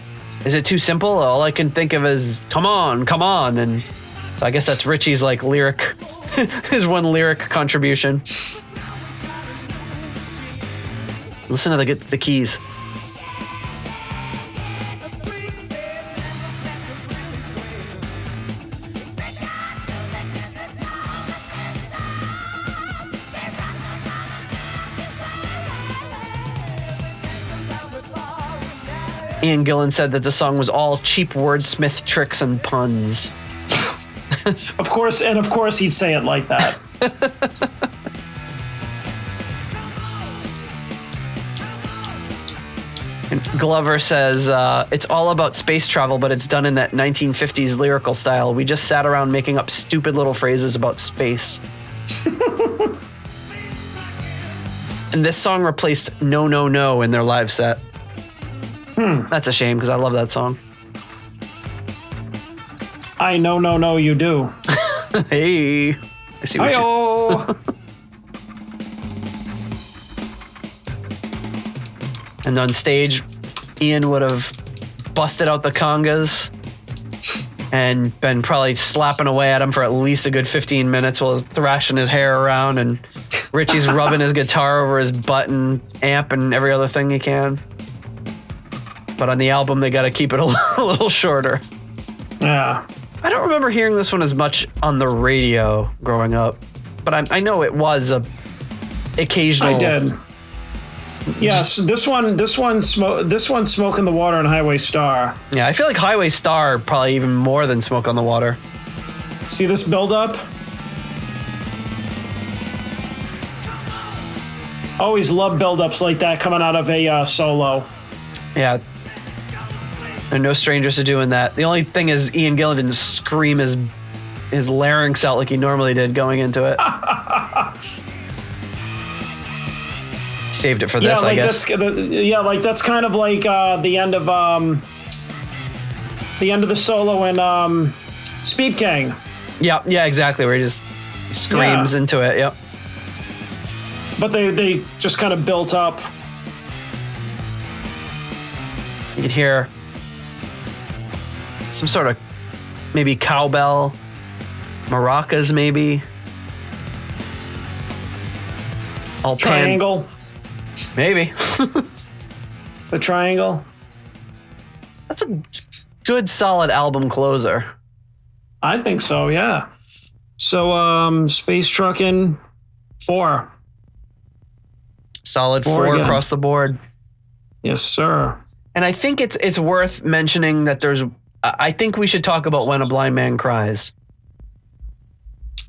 is it too simple? All I can think of is, come on. And so I guess that's Richie's like lyric, his one lyric contribution. Listen to the keys. Ian Gillan said that the song was all cheap wordsmith tricks and puns. Of course he'd say it like that. And Glover says, it's all about space travel, but it's done in that 1950s lyrical style. We just sat around making up stupid little phrases about space. And this song replaced No, No, No in their live set. That's a shame because I love that song. I know, you do. Hey, I see what you. And on stage, Ian would have busted out the congas and been probably slapping away at him for at least a good 15 minutes while he's thrashing his hair around, and Richie's rubbing his guitar over his butt and amp and every other thing he can. But on the album, they got to keep it a little shorter. Yeah. I don't remember hearing this one as much on the radio growing up, but I know it was a occasional. I did. Yes, this one's Smoke in the Water and Highway Star. Yeah, I feel like Highway Star probably even more than Smoke on the Water. See this build-up? Always love build-ups like that coming out of a solo. Yeah. They're no strangers to doing that. The only thing is Ian Gillan didn't scream his larynx out like he normally did going into it. Saved it for this, I guess. That's kind of like the end of the solo in Speed King. Yeah, exactly. Where he just screams into it. Yep. But they just kind of built up. You could hear some sort of maybe cowbell, maracas, maybe. All triangle. Maybe. The triangle. That's a good, solid album closer. I think so, yeah. So, Space Truckin' 4. Solid 4 across the board. Yes, sir. And I think it's worth mentioning that I think we should talk about When a Blind Man Cries.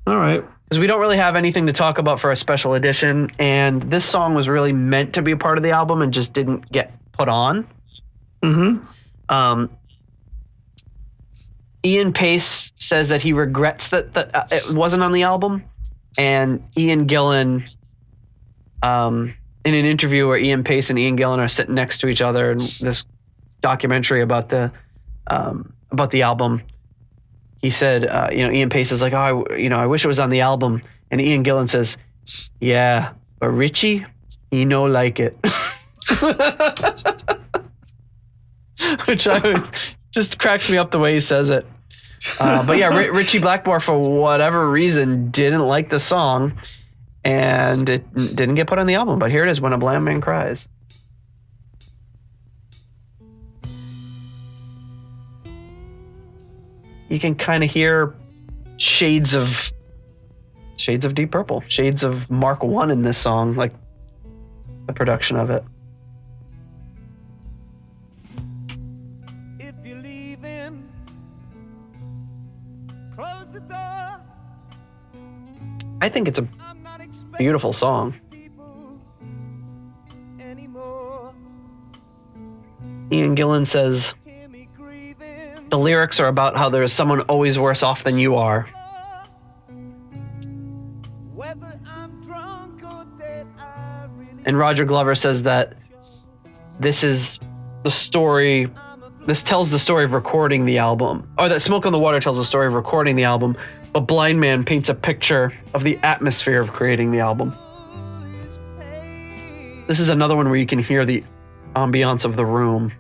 All right. Because we don't really have anything to talk about for a special edition, and this song was really meant to be a part of the album and just didn't get put on. Mm-hmm. Ian Pace says that he regrets that it wasn't on the album, and Ian Gillan, in an interview where Ian Pace and Ian Gillan are sitting next to each other in this documentary about the album, he said, Ian Pace is like, oh, I wish it was on the album. And Ian Gillan says, yeah, but Richie, he no like it. Which just cracks me up the way he says it. But yeah, Richie Blackmore, for whatever reason, didn't like the song, and it didn't get put on the album. But here it is, When a Blind Man Cries. You can kind of hear shades of Deep Purple, shades of Mark I in this song, like the production of it. If you're leaving, close the door. I think it's a beautiful song. Ian Gillan says, the lyrics are about how there's someone always worse off than you are. And Roger Glover says that this is the story, this tells the story of recording the album, or that Smoke on the Water tells the story of recording the album, but Blind Man paints a picture of the atmosphere of creating the album. This is another one where you can hear the ambiance of the room.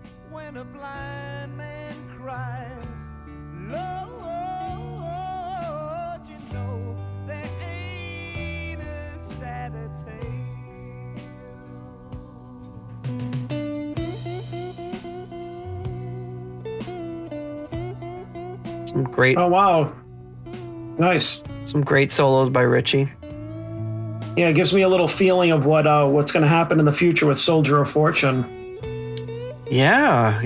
Some great. Oh, wow. Nice. Some great solos by Richie. Yeah, it gives me a little feeling of what's going to happen in the future with Soldier of Fortune. Yeah.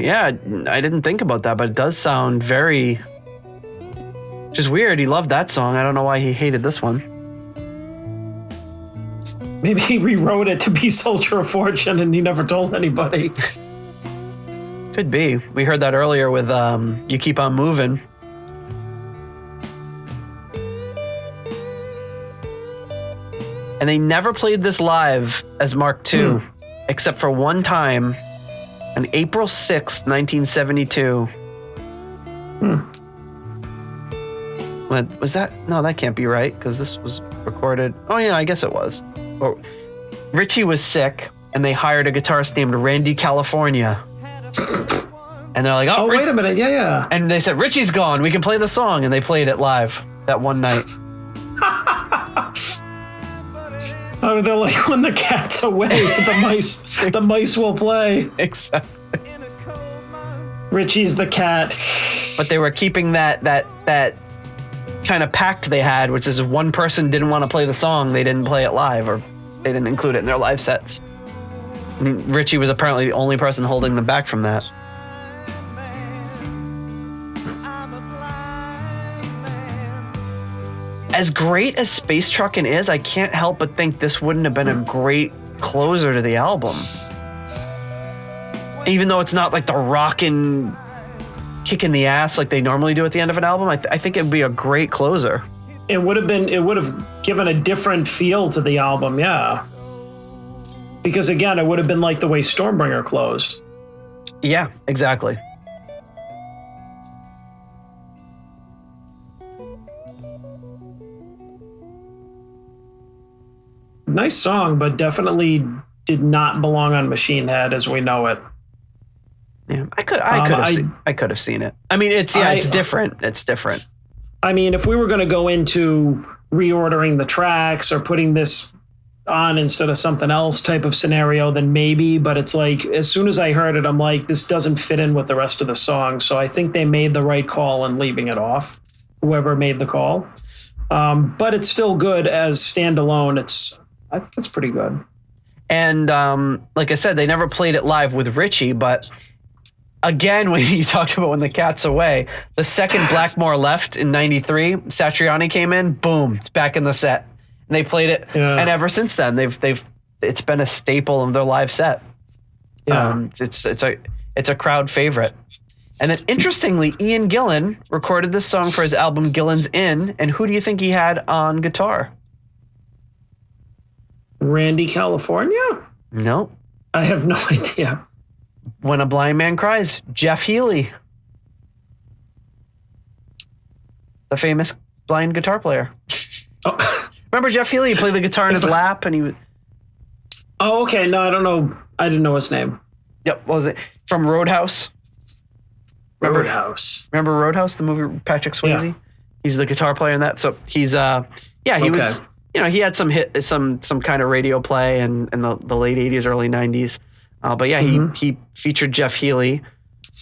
I didn't think about that, but it does sound very... Which is weird. He loved that song. I don't know why he hated this one. Maybe he rewrote it to be Soldier of Fortune and he never told anybody. Could be. We heard that earlier with You Keep On Moving. And they never played this live as Mark II, except for one time on April 6th, 1972. Was that? No, that can't be right, because this was recorded. Oh, yeah, I guess it was. But Richie was sick, and they hired a guitarist named Randy California. And they're like, Oh, wait a minute. Yeah. And they said, Richie's gone. We can play the song. And they played it live that one night. Oh, they're like, when the cat's away, the mice will play. Exactly. Richie's the cat. But they were keeping that kind of pact they had, which is if one person didn't want to play the song, they didn't play it live, or they didn't include it in their live sets. I mean, Richie was apparently the only person holding them back from that. As great as Space Truckin' is, I can't help but think this wouldn't have been a great closer to the album. Even though it's not like the rockin', kicking the ass like they normally do at the end of an album, I think it'd be a great closer. It would have given a different feel to the album, yeah. Because again, it would have been like the way Stormbringer closed. Yeah, exactly. Nice song, but definitely did not belong on Machine Head as we know it. Yeah, I could have seen it. I mean, it's different. It's different. I mean, if we were going to go into reordering the tracks or putting this on instead of something else type of scenario, then maybe. But it's like, as soon as I heard it, I'm like, this doesn't fit in with the rest of the song. So I think they made the right call in leaving it off. Whoever made the call, but it's still good as standalone. I think it's pretty good. And like I said, they never played it live with Richie, but again, when you talked about when the cat's away, the second Blackmore left in '93, Satriani came in, boom, it's back in the set, and they played it. Yeah. And ever since then, it's been a staple of their live set. Yeah, it's a crowd favorite. And then interestingly, Ian Gillan recorded this song for his album Gillan's Inn, and who do you think he had on guitar? Randy California? No. I have no idea. When a Blind Man Cries, Jeff Healey. The famous blind guitar player. Oh. Remember Jeff Healey? He played the guitar in his lap and he was... Oh, okay. No, I don't know. I didn't know his name. Yep. What was it? From Roadhouse. Roadhouse. Remember Roadhouse, the movie with Patrick Swayze? Yeah. He's the guitar player in that. So he's, he was... he had some kind of radio play in the late 80s, early 90s. But yeah, he featured Jeff Healey.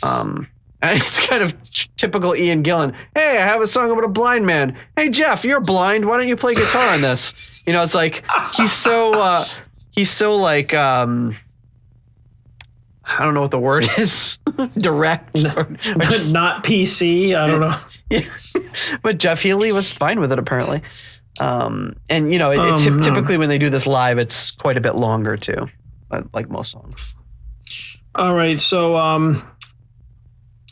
And it's kind of typical Ian Gillan. Hey, I have a song about a blind man. Hey, Jeff, you're blind. Why don't you play guitar on this? It's like he's so like, I don't know what the word is. Direct. Or just, not PC. I don't know. Yeah. But Jeff Healey was fine with it, apparently. And typically when they do this live, it's quite a bit longer too, like most songs. All right, so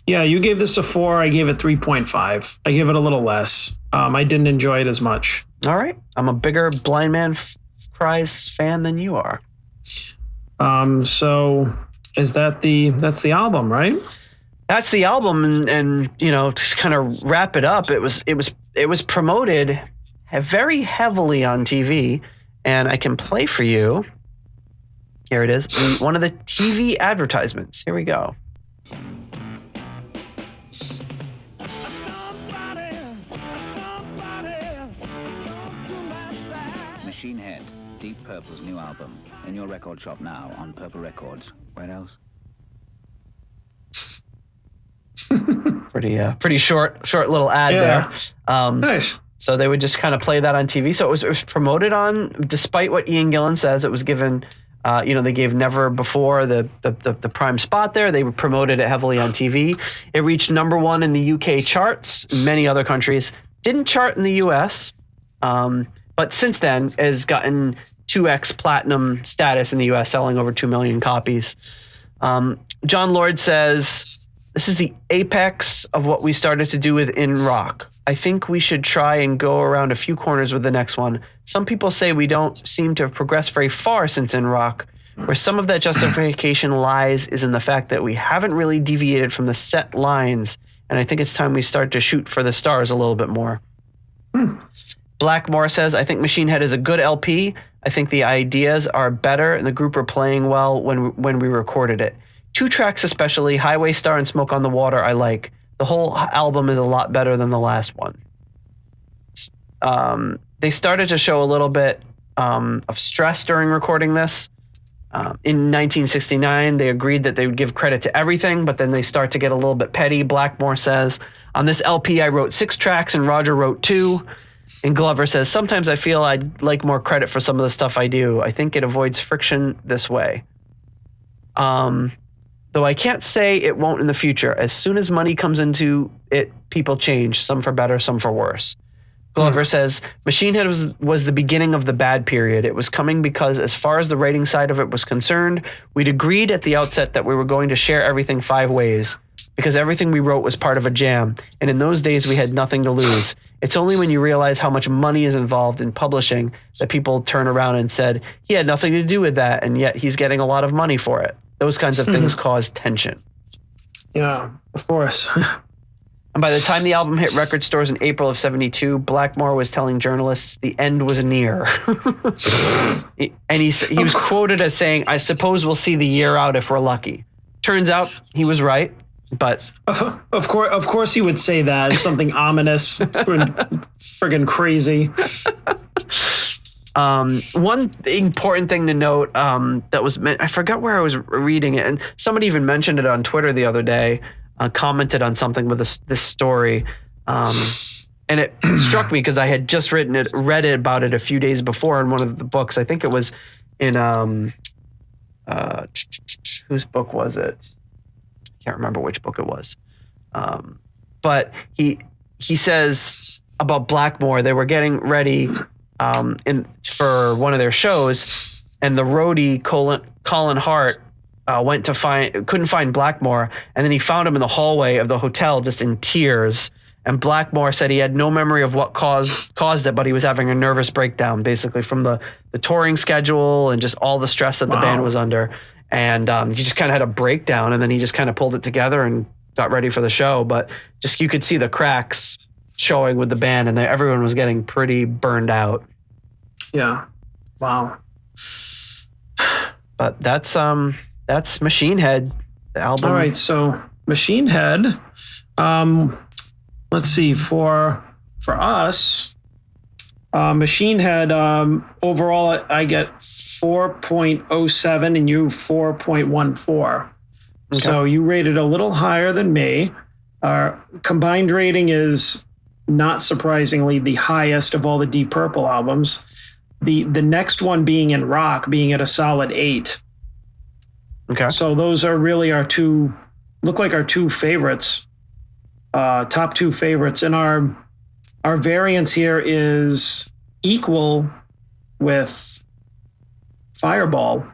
yeah, you gave this a 4. I gave it 3.5. I gave it a little less. I didn't enjoy it as much. All right, I'm a bigger Blind Man Cries fan than you are. So is that's the album, right? That's the album, and to kind of wrap it up, it was promoted very heavily on TV, and I can play for you. Here it is, one of the TV advertisements. Here we go. Machine Head, Deep Purple's new album, in your record shop now on Purple Records. Where else? Pretty short little ad there. Nice. So they would just kind of play that on TV. So it was promoted on, despite what Ian Gillan says, it was given, they gave Never Before the prime spot there. They promoted it heavily on TV. It reached #1 in the UK charts, many other countries. Didn't chart in the US, but since then has gotten 2x platinum status in the US, selling over 2 million copies. John Lord says, "This is the apex of what we started to do with In Rock. I think we should try and go around a few corners with the next one. Some people say we don't seem to have progressed very far since In Rock. Where some of that justification lies is in the fact that we haven't really deviated from the set lines, and I think it's time we start to shoot for the stars a little bit more." Blackmore says, "I think Machine Head is a good LP. I think the ideas are better and the group are playing well when we recorded it. 2 tracks especially, Highway Star and Smoke on the Water, I like. The whole album is a lot better than the last one. They started to show a little bit of stress during recording this. In 1969, they agreed that they would give credit to everything, but then they start to get a little bit petty. Blackmore says, on this LP, I wrote 6 tracks and Roger wrote 2. And Glover says, sometimes I feel I'd like more credit for some of the stuff I do. I think it avoids friction this way. Though I can't say it won't in the future. As soon as money comes into it, people change, some for better, some for worse. Glover says, Machine Head was the beginning of the bad period. It was coming because as far as the writing side of it was concerned, we'd agreed at the outset that we were going to share everything 5 ways because everything we wrote was part of a jam. And in those days, we had nothing to lose. It's only when you realize how much money is involved in publishing that people turn around and said, he had nothing to do with that, and yet he's getting a lot of money for it. Those kinds of things cause tension. Yeah, of course. And by the time the album hit record stores in April of '72, Blackmore was telling journalists the end was near. And he was quoted as saying, I suppose we'll see the year out if we're lucky. Turns out he was right, but... Of course he would say that. It's something ominous, friggin' crazy. One important thing to note that was meant, I forgot where I was reading it, and somebody even mentioned it on Twitter the other day, commented on something with this story, and it struck me because I had just read about it a few days before in one of the books. I think it was in whose book was it? I can't remember which book it was, but he says about Blackmore, they were getting ready for one of their shows, and the roadie Colin Hart couldn't find Blackmore, and then he found him in the hallway of the hotel just in tears. And Blackmore said he had no memory of what caused it, but he was having a nervous breakdown, basically from the touring schedule and just all the stress that the band was under. And he just kind of had a breakdown, and then he just kind of pulled it together and got ready for the show. But just you could see the cracks showing with the band, and everyone was getting pretty burned out. Yeah. Wow. But that's Machine Head, the album. All right, so Machine Head. Let's see, for us, Machine Head, overall I get 4.07 and you 4.14. Okay. So you rated a little higher than me. Our combined rating is not surprisingly the highest of all the Deep Purple albums. The next one being in rock, being at a solid 8. Okay. So those are really our two favorites, top 2 favorites. And our variance here is equal with Fireball.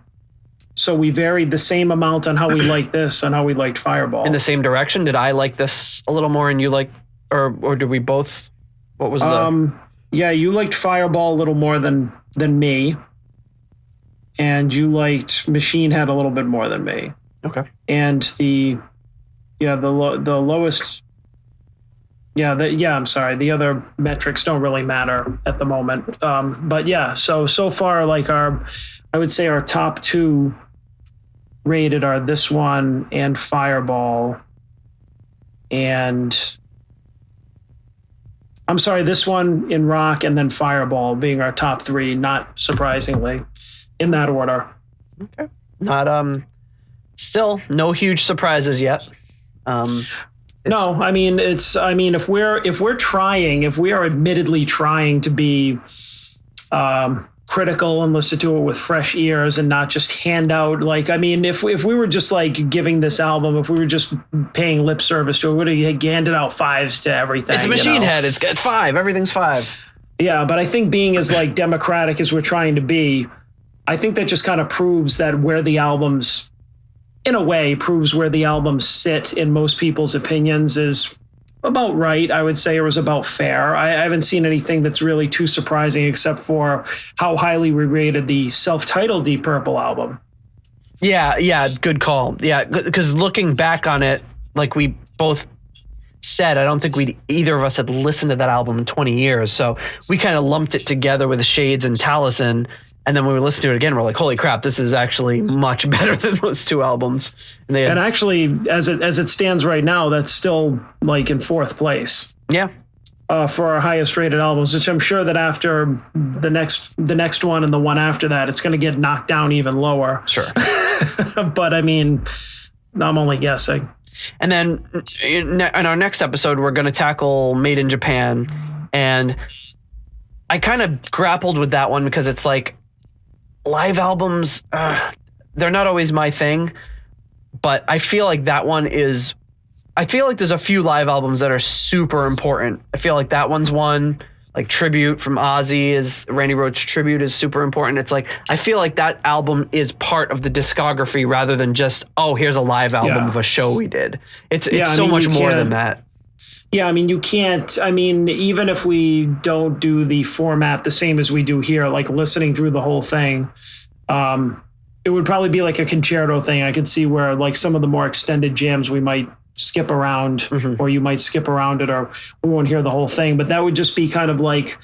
So we varied the same amount on how we liked this and how we liked Fireball. In the same direction? Did I like this a little more and you like, or did we both, what was the... Yeah, you liked Fireball a little more than me. And you liked Machine Head a little bit more than me. Okay. And the lowest... I'm sorry. The other metrics don't really matter at the moment. But yeah, so far, like I would say our top 2 rated are this one and Fireball. And I'm sorry, this one in rock and then Fireball being our top 3, not surprisingly, in that order. Okay. Not still no huge surprises yet. No, I mean if we are admittedly trying to be critical and listen to it with fresh ears and not just hand out, like, I mean, if we were just like giving this album, if we were just paying lip service to it, we would have handed out 5s to everything. It's a Machine Head. It's got 5. Everything's 5. Yeah, but I think being as like democratic as we're trying to be, I think that just kind of proves that where the albums, in a way, proves where the albums sit in most people's opinions is about right. I would say it was about fair. I haven't seen anything that's really too surprising except for how highly we rated the self-titled Deep Purple album. Yeah, good call. Yeah, because looking back on it, like we both said, I don't think either of us had listened to that album in 20 years. So we kind of lumped it together with the Shades and Taliesin. And then when we listened to it again, we're like, holy crap, this is actually much better than those two albums. And actually, as it stands right now, that's still like in 4th place. Yeah. For our highest rated albums, which I'm sure that after the next one and the one after that, it's going to get knocked down even lower. Sure. But I mean, I'm only guessing. And then in our next episode, we're going to tackle Made in Japan. And I kind of grappled with that one because it's like live albums, they're not always my thing. But I feel like that one is, I feel like there's a few live albums that are super important. I feel like that one's one. Like Tribute from Ozzy Randy Roach Tribute is super important. It's like, I feel like that album is part of the discography rather than just, oh, here's a live album of a show we did. It's so much more than that. Yeah, I mean, you can't, I mean, even if we don't do the format the same as we do here, like listening through the whole thing, it would probably be like a concerto thing. I could see where like some of the more extended jams we might skip around, or you might skip around it, or we won't hear the whole thing. But that would just be kind of like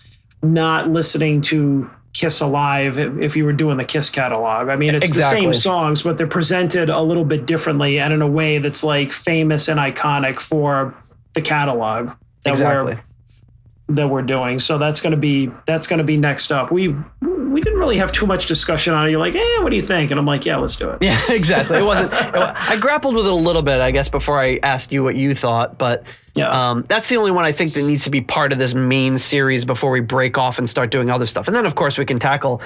not listening to Kiss Alive if you were doing the Kiss catalog. I mean, it's the same songs, but they're presented a little bit differently and in a way that's like famous and iconic for the catalog that we're doing. So that's going to be next up. We didn't really have too much discussion on it. You're like, what do you think? And I'm like, yeah, let's do it. Yeah, exactly. I grappled with it a little bit, I guess, before I asked you what you thought. But that's the only one I think that needs to be part of this main series before we break off and start doing other stuff. And then, of course, we can tackle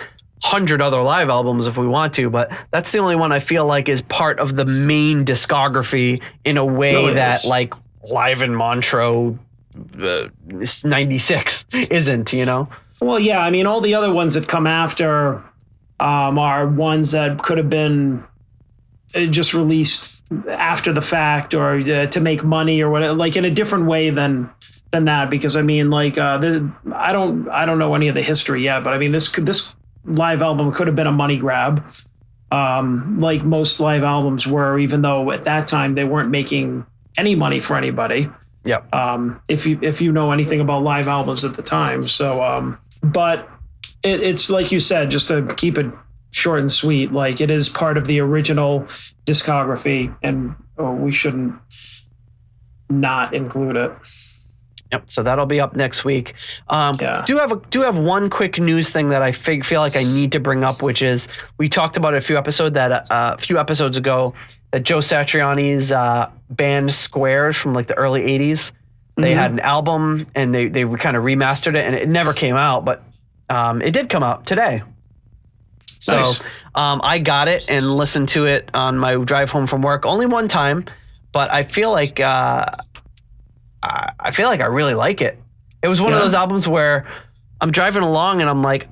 100 other live albums if we want to. But that's the only one I feel like is part of the main discography in a way that like Live in Montreux 96 isn't, you know? Well, yeah, I mean, all the other ones that come after are ones that could have been just released after the fact or to make money or whatever, like in a different way than that. Because I mean, like, I don't know any of the history yet, but I mean, this live album could have been a money grab, like most live albums were, even though at that time they weren't making any money for anybody. Yeah. If you know anything about live albums at the time. So, but it's like you said, just to keep it short and sweet, like it is part of the original discography and we shouldn't not include it. Yep. So that'll be up next week. Do have one quick news thing that I feel like I need to bring up, which is we talked about it a few episodes ago that Joe Satriani's band Squares from like the early 80s. They had an album and they kind of remastered it and it never came out, but it did come out today. So nice. I got it and listened to it on my drive home from work only one time, but I feel like I really like it. It was one of those albums where I'm driving along and I'm like,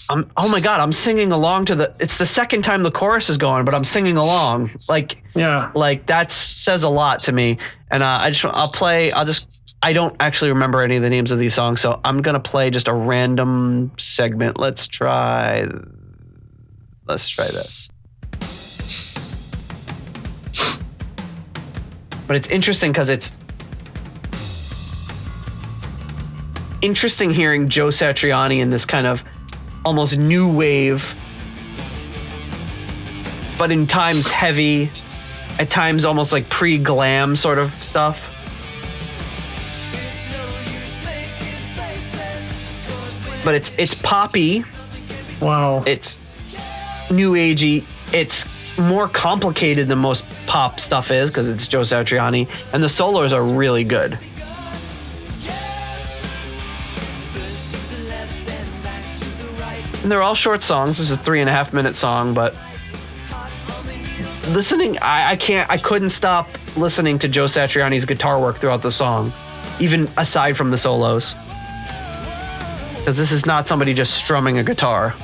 oh my God, I'm singing along to it's the second time the chorus is going, but I'm singing along. Like that says a lot to me. And I don't actually remember any of the names of these songs. So I'm going to play just a random segment. Let's try this. But it's interesting because it's interesting hearing Joe Satriani in this kind of almost new wave, but in times heavy, at times almost like pre-glam sort of stuff. But it's poppy. Wow. It's new agey. It's more complicated than most pop stuff is because it's Joe Satriani, and the solos are really good. And they're all short songs. This is a 3.5 minute song, but listening, I couldn't stop listening to Joe Satriani's guitar work throughout the song, even aside from the solos. Because this is not somebody just strumming a guitar.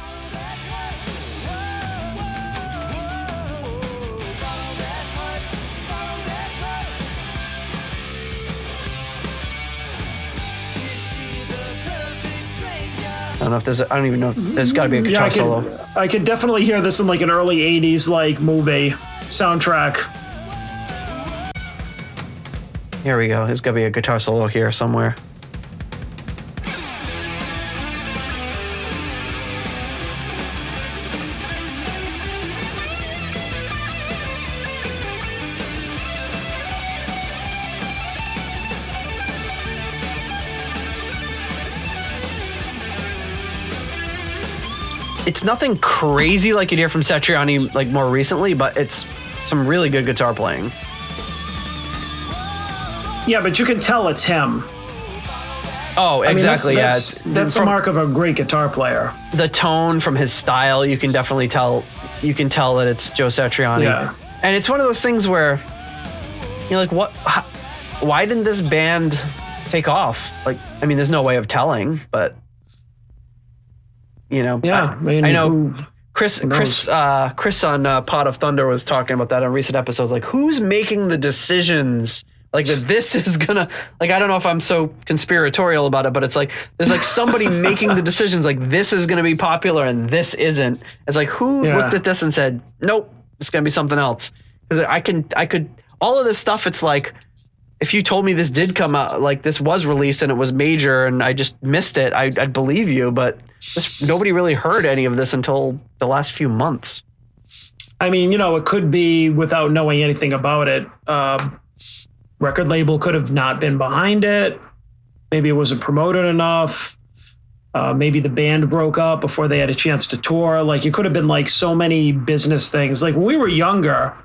I don't know if I don't even know. There's got to be a guitar solo. I could definitely hear this in like an early 80s like movie soundtrack. Here we go. There's gonna be a guitar solo here somewhere. It's nothing crazy like you'd hear from Satriani like more recently, but it's some really good guitar playing. Yeah, but you can tell it's him. Oh, exactly. That's the mark of a great guitar player. The tone from his style, you can definitely tell. You can tell that it's Joe Satriani. Yeah. And it's one of those things where you're like, what? Why didn't this band take off? Like, I mean, there's no way of telling, but you know, yeah, I know. Chris on Pot of Thunder was talking about that on recent episodes. Like, who's making the decisions? Like that this is gonna, like, I don't know if I'm so conspiratorial about it, but it's like there's like somebody making the decisions. Like, this is gonna be popular and this isn't. It's like, who looked at this and said, nope, it's gonna be something else. Because I could all of this stuff. It's like, if you told me this did come out, like this was released and it was major and I just missed it, I'd believe you. But nobody really heard any of this until the last few months. I mean, you know, it could be without knowing anything about it. Record label could have not been behind it. Maybe it wasn't promoted enough. Maybe the band broke up before they had a chance to tour. Like, it could have been like so many business things. Like when we were younger,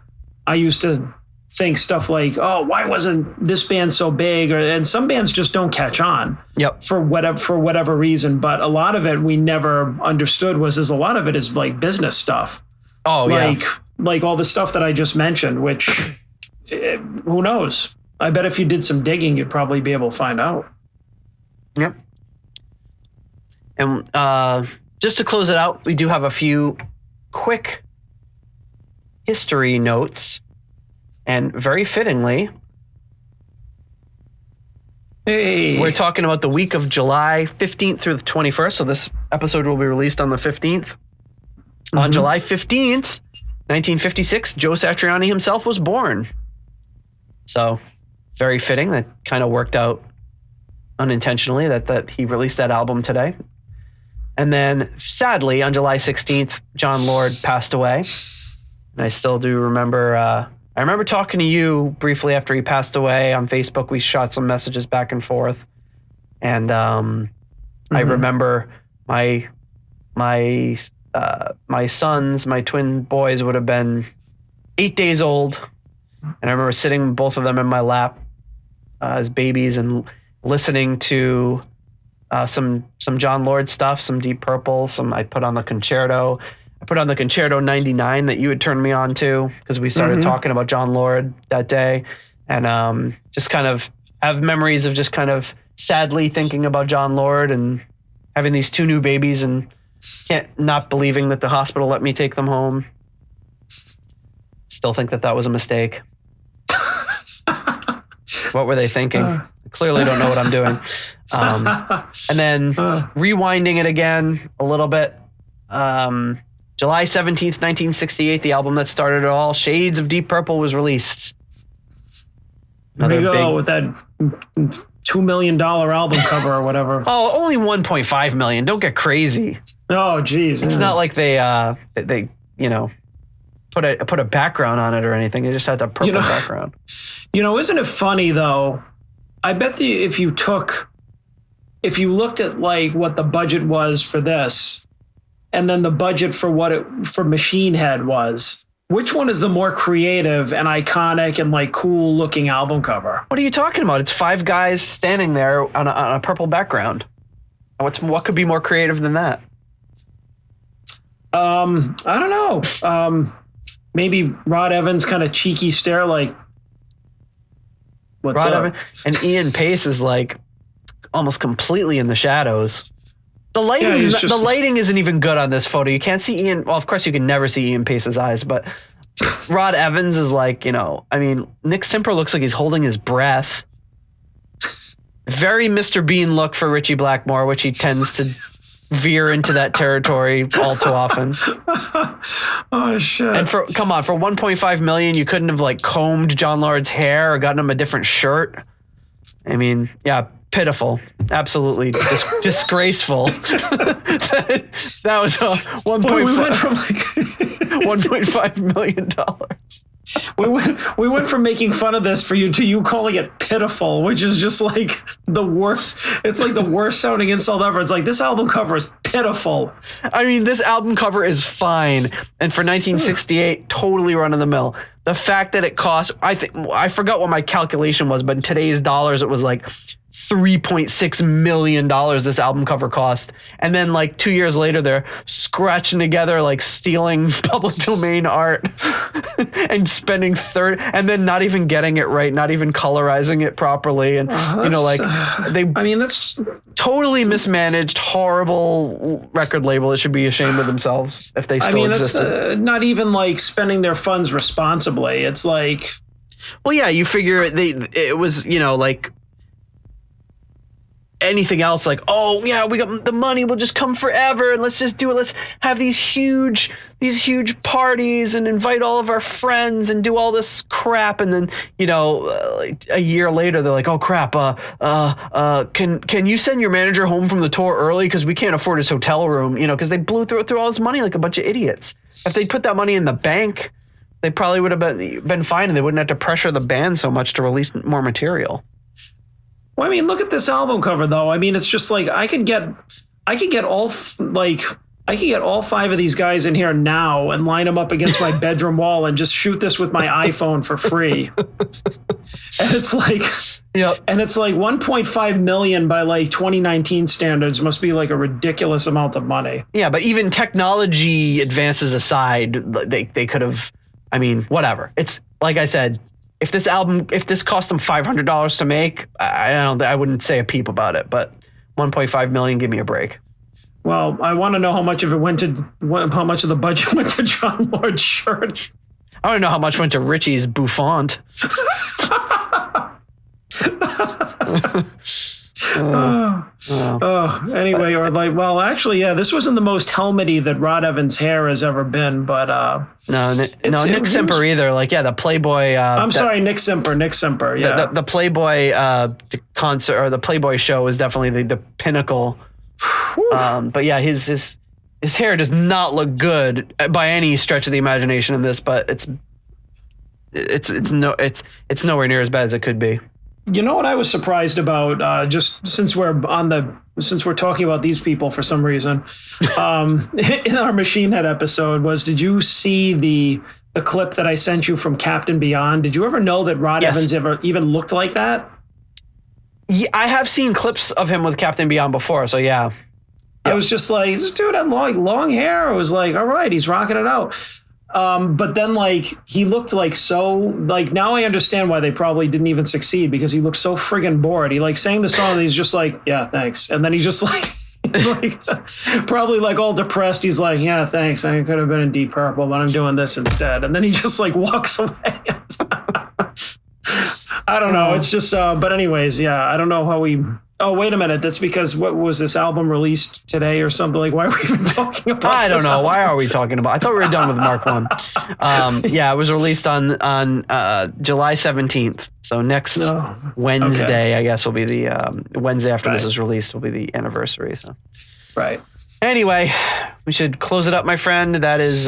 I used to think stuff like, oh, why wasn't this band so big? And some bands just don't catch on. Yep. For whatever reason. But a lot of it we never understood is a lot of it is like business stuff. Oh, like all the stuff that I just mentioned, which who knows? I bet if you did some digging, you'd probably be able to find out. Yep. And just to close it out, we do have a few quick history notes. And very fittingly, we're talking about the week of July 15th through the 21st. So this episode will be released on the 15th. Mm-hmm. On July 15th, 1956, Joe Satriani himself was born. So very fitting. That kind of worked out unintentionally that he released that album today. And then sadly, on July 16th, Jon Lord passed away. And I still do remember... I remember talking to you briefly after he passed away on Facebook. We shot some messages back and forth. And I remember my sons, my twin boys would have been 8 days old. And I remember sitting both of them in my lap as babies and listening to some Jon Lord stuff, some Deep Purple, I put on the Concerto. I put on the Concerto 99 that you had turned me on to because we started talking about Jon Lord that day. And just kind of have memories of just kind of sadly thinking about Jon Lord and having these two new babies and not believing that the hospital let me take them home. Still think that was a mistake. What were they thinking? I clearly don't know what I'm doing. And then rewinding it again a little bit. July 17th, 1968, the album that started it all, Shades of Deep Purple, was released. There you go with that $2 million album cover or whatever. Oh, only 1.5 million. Don't get crazy. Oh, geez. It's not like they put a background on it or anything. They just had the purple background. You know, isn't it funny though? I bet if you looked at like what the budget was for this, and then the budget for Machine Head was, which one is the more creative and iconic and like cool looking album cover? What are you talking about? It's five guys standing there on a purple background. What could be more creative than that? I don't know. Maybe Rod Evans' kind of cheeky stare, like, what's Rod up? Evans, and Ian Pace is like almost completely in the shadows. The lighting isn't even good on this photo. You can't see Ian. Well, of course you can never see Ian Pace's eyes, but Rod Evans is like, I mean, Nick Simper looks like he's holding his breath. Very Mr. Bean look for Richie Blackmore, which he tends to veer into that territory all too often. Oh shit! And for 1.5 million, you couldn't have like combed John Lord's hair or gotten him a different shirt. I mean, yeah, pitiful, absolutely disgraceful. that was a 1.5 million dollars. We went from making fun of this for you to you calling it pitiful, which is just like the worst. It's like the worst sounding insult ever. It's like, this album cover is pitiful. I mean, this album cover is fine, and for 1968, totally run of the mill. The fact that it cost, I forgot what my calculation was, but in today's dollars, it was like $3.6 million this album cover cost. And then like 2 years later, they're scratching together, like stealing public domain art and spending and then not even getting it right, not even colorizing it properly. And, that's totally mismanaged, horrible record label that should be ashamed of themselves if they still existed. That's not even like spending their funds responsibly. It's like, well, yeah, you figure it was, like, anything else, like, oh yeah, we got the money, will just come forever, and let's just do it. Let's have these huge parties and invite all of our friends and do all this crap. And then, like a year later, they're like, oh crap, can you send your manager home from the tour early because we can't afford his hotel room? Because they blew through all this money like a bunch of idiots. If they put that money in the bank, they probably would have been fine, and they wouldn't have to pressure the band so much to release more material. Well, I mean, look at this album cover, though. I mean, it's just like I could get all 5 of these guys in here now and line them up against my bedroom wall and just shoot this with my iPhone for free. And it's like, yep. And it's like 1.5 million by like 2019 standards must be like a ridiculous amount of money. Yeah, but even technology advances aside, they could have. I mean, whatever. It's like I said. If this cost them $500 to make, I wouldn't say a peep about it. But 1.5 million, give me a break. Well, I want to know how much of the budget went to John Lord's shirt. I want to know how much went to Richie's bouffant. Anyway, or like, well, actually, yeah, this wasn't the most helmety that Rod Evans' hair has ever been, but no, Nick Simper either. Like, yeah, the Playboy. Nick Simper. Yeah, the Playboy concert or the Playboy show is definitely the pinnacle. But yeah, his hair does not look good by any stretch of the imagination in this, but it's nowhere near as bad as it could be. You know what I was surprised about? Just since we're talking about these people for some reason, in our Machine Head episode, did you see the clip that I sent you from Captain Beyond? Did you ever know that Rod Evans ever even looked like that? Yeah, I have seen clips of him with Captain Beyond before, so yeah. I was just like, this dude had long hair. I was like, all right, he's rocking it out. But then like he looked like so like now I understand why they probably didn't even succeed, because he looked so friggin' bored. He like sang the song and he's just like, yeah, thanks. And then he's just like, probably like all depressed. He's like, yeah, thanks. I could have been in Deep Purple, but I'm doing this instead. And then he just like walks away. I don't know. It's just, but anyways, yeah, I don't know how we. Oh, wait a minute. That's because what was this album released today or something? Like, why are we even talking about I don't know. album? Why are we talking about? I thought we were done with Mark 1. Yeah, it was released on July 17th. So next Wednesday, I guess, will be the Wednesday after this is released will be the anniversary. So right. Anyway, we should close it up, my friend. That is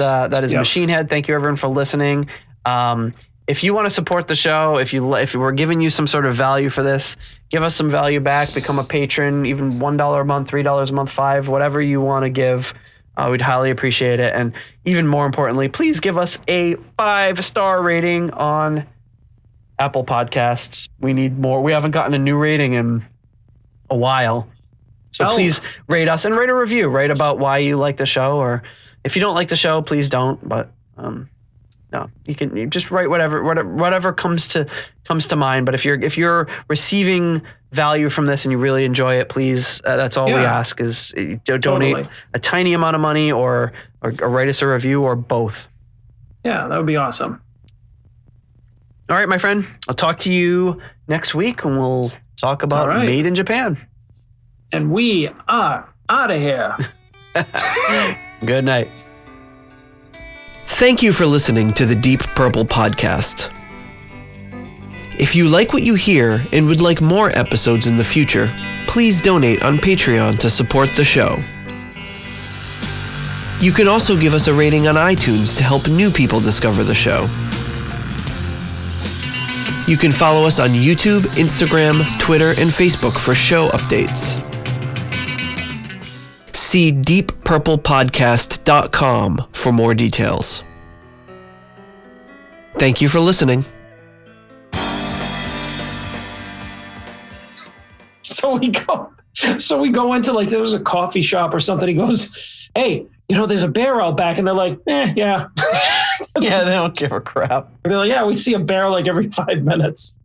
Machine Head. Thank you, everyone, for listening. If you want to support the show, if we're giving you some sort of value for this, give us some value back. Become a patron, even $1 a month, $3 a month, $5, whatever you want to give. We'd highly appreciate it. And even more importantly, please give us a 5-star rating on Apple Podcasts. We need more. We haven't gotten a new rating in a while. So please rate us and write a review. Write about why you like the show, or if you don't like the show, please don't. But no, you just write whatever comes to mind. But if you're receiving value from this and you really enjoy it, please, that's all we ask is donate a tiny amount of money or write us a review or both. Yeah, that would be awesome. All right, my friend, I'll talk to you next week and we'll talk about Made in Japan. And we are out of here. Good night. Thank you for listening to the Deep Purple podcast. If you like what you hear and would like more episodes in the future, please donate on Patreon to support the show. You can also give us a rating on iTunes to help new people discover the show. You can follow us on YouTube, Instagram, Twitter, and Facebook for show updates. See deeppurplepodcast.com for more details. Thank you for listening. So we go into like, there was a coffee shop or something. He goes, hey, there's a bear out back. And they're like, yeah. Yeah, they don't give a crap. They're like, yeah, we see a bear like every 5 minutes.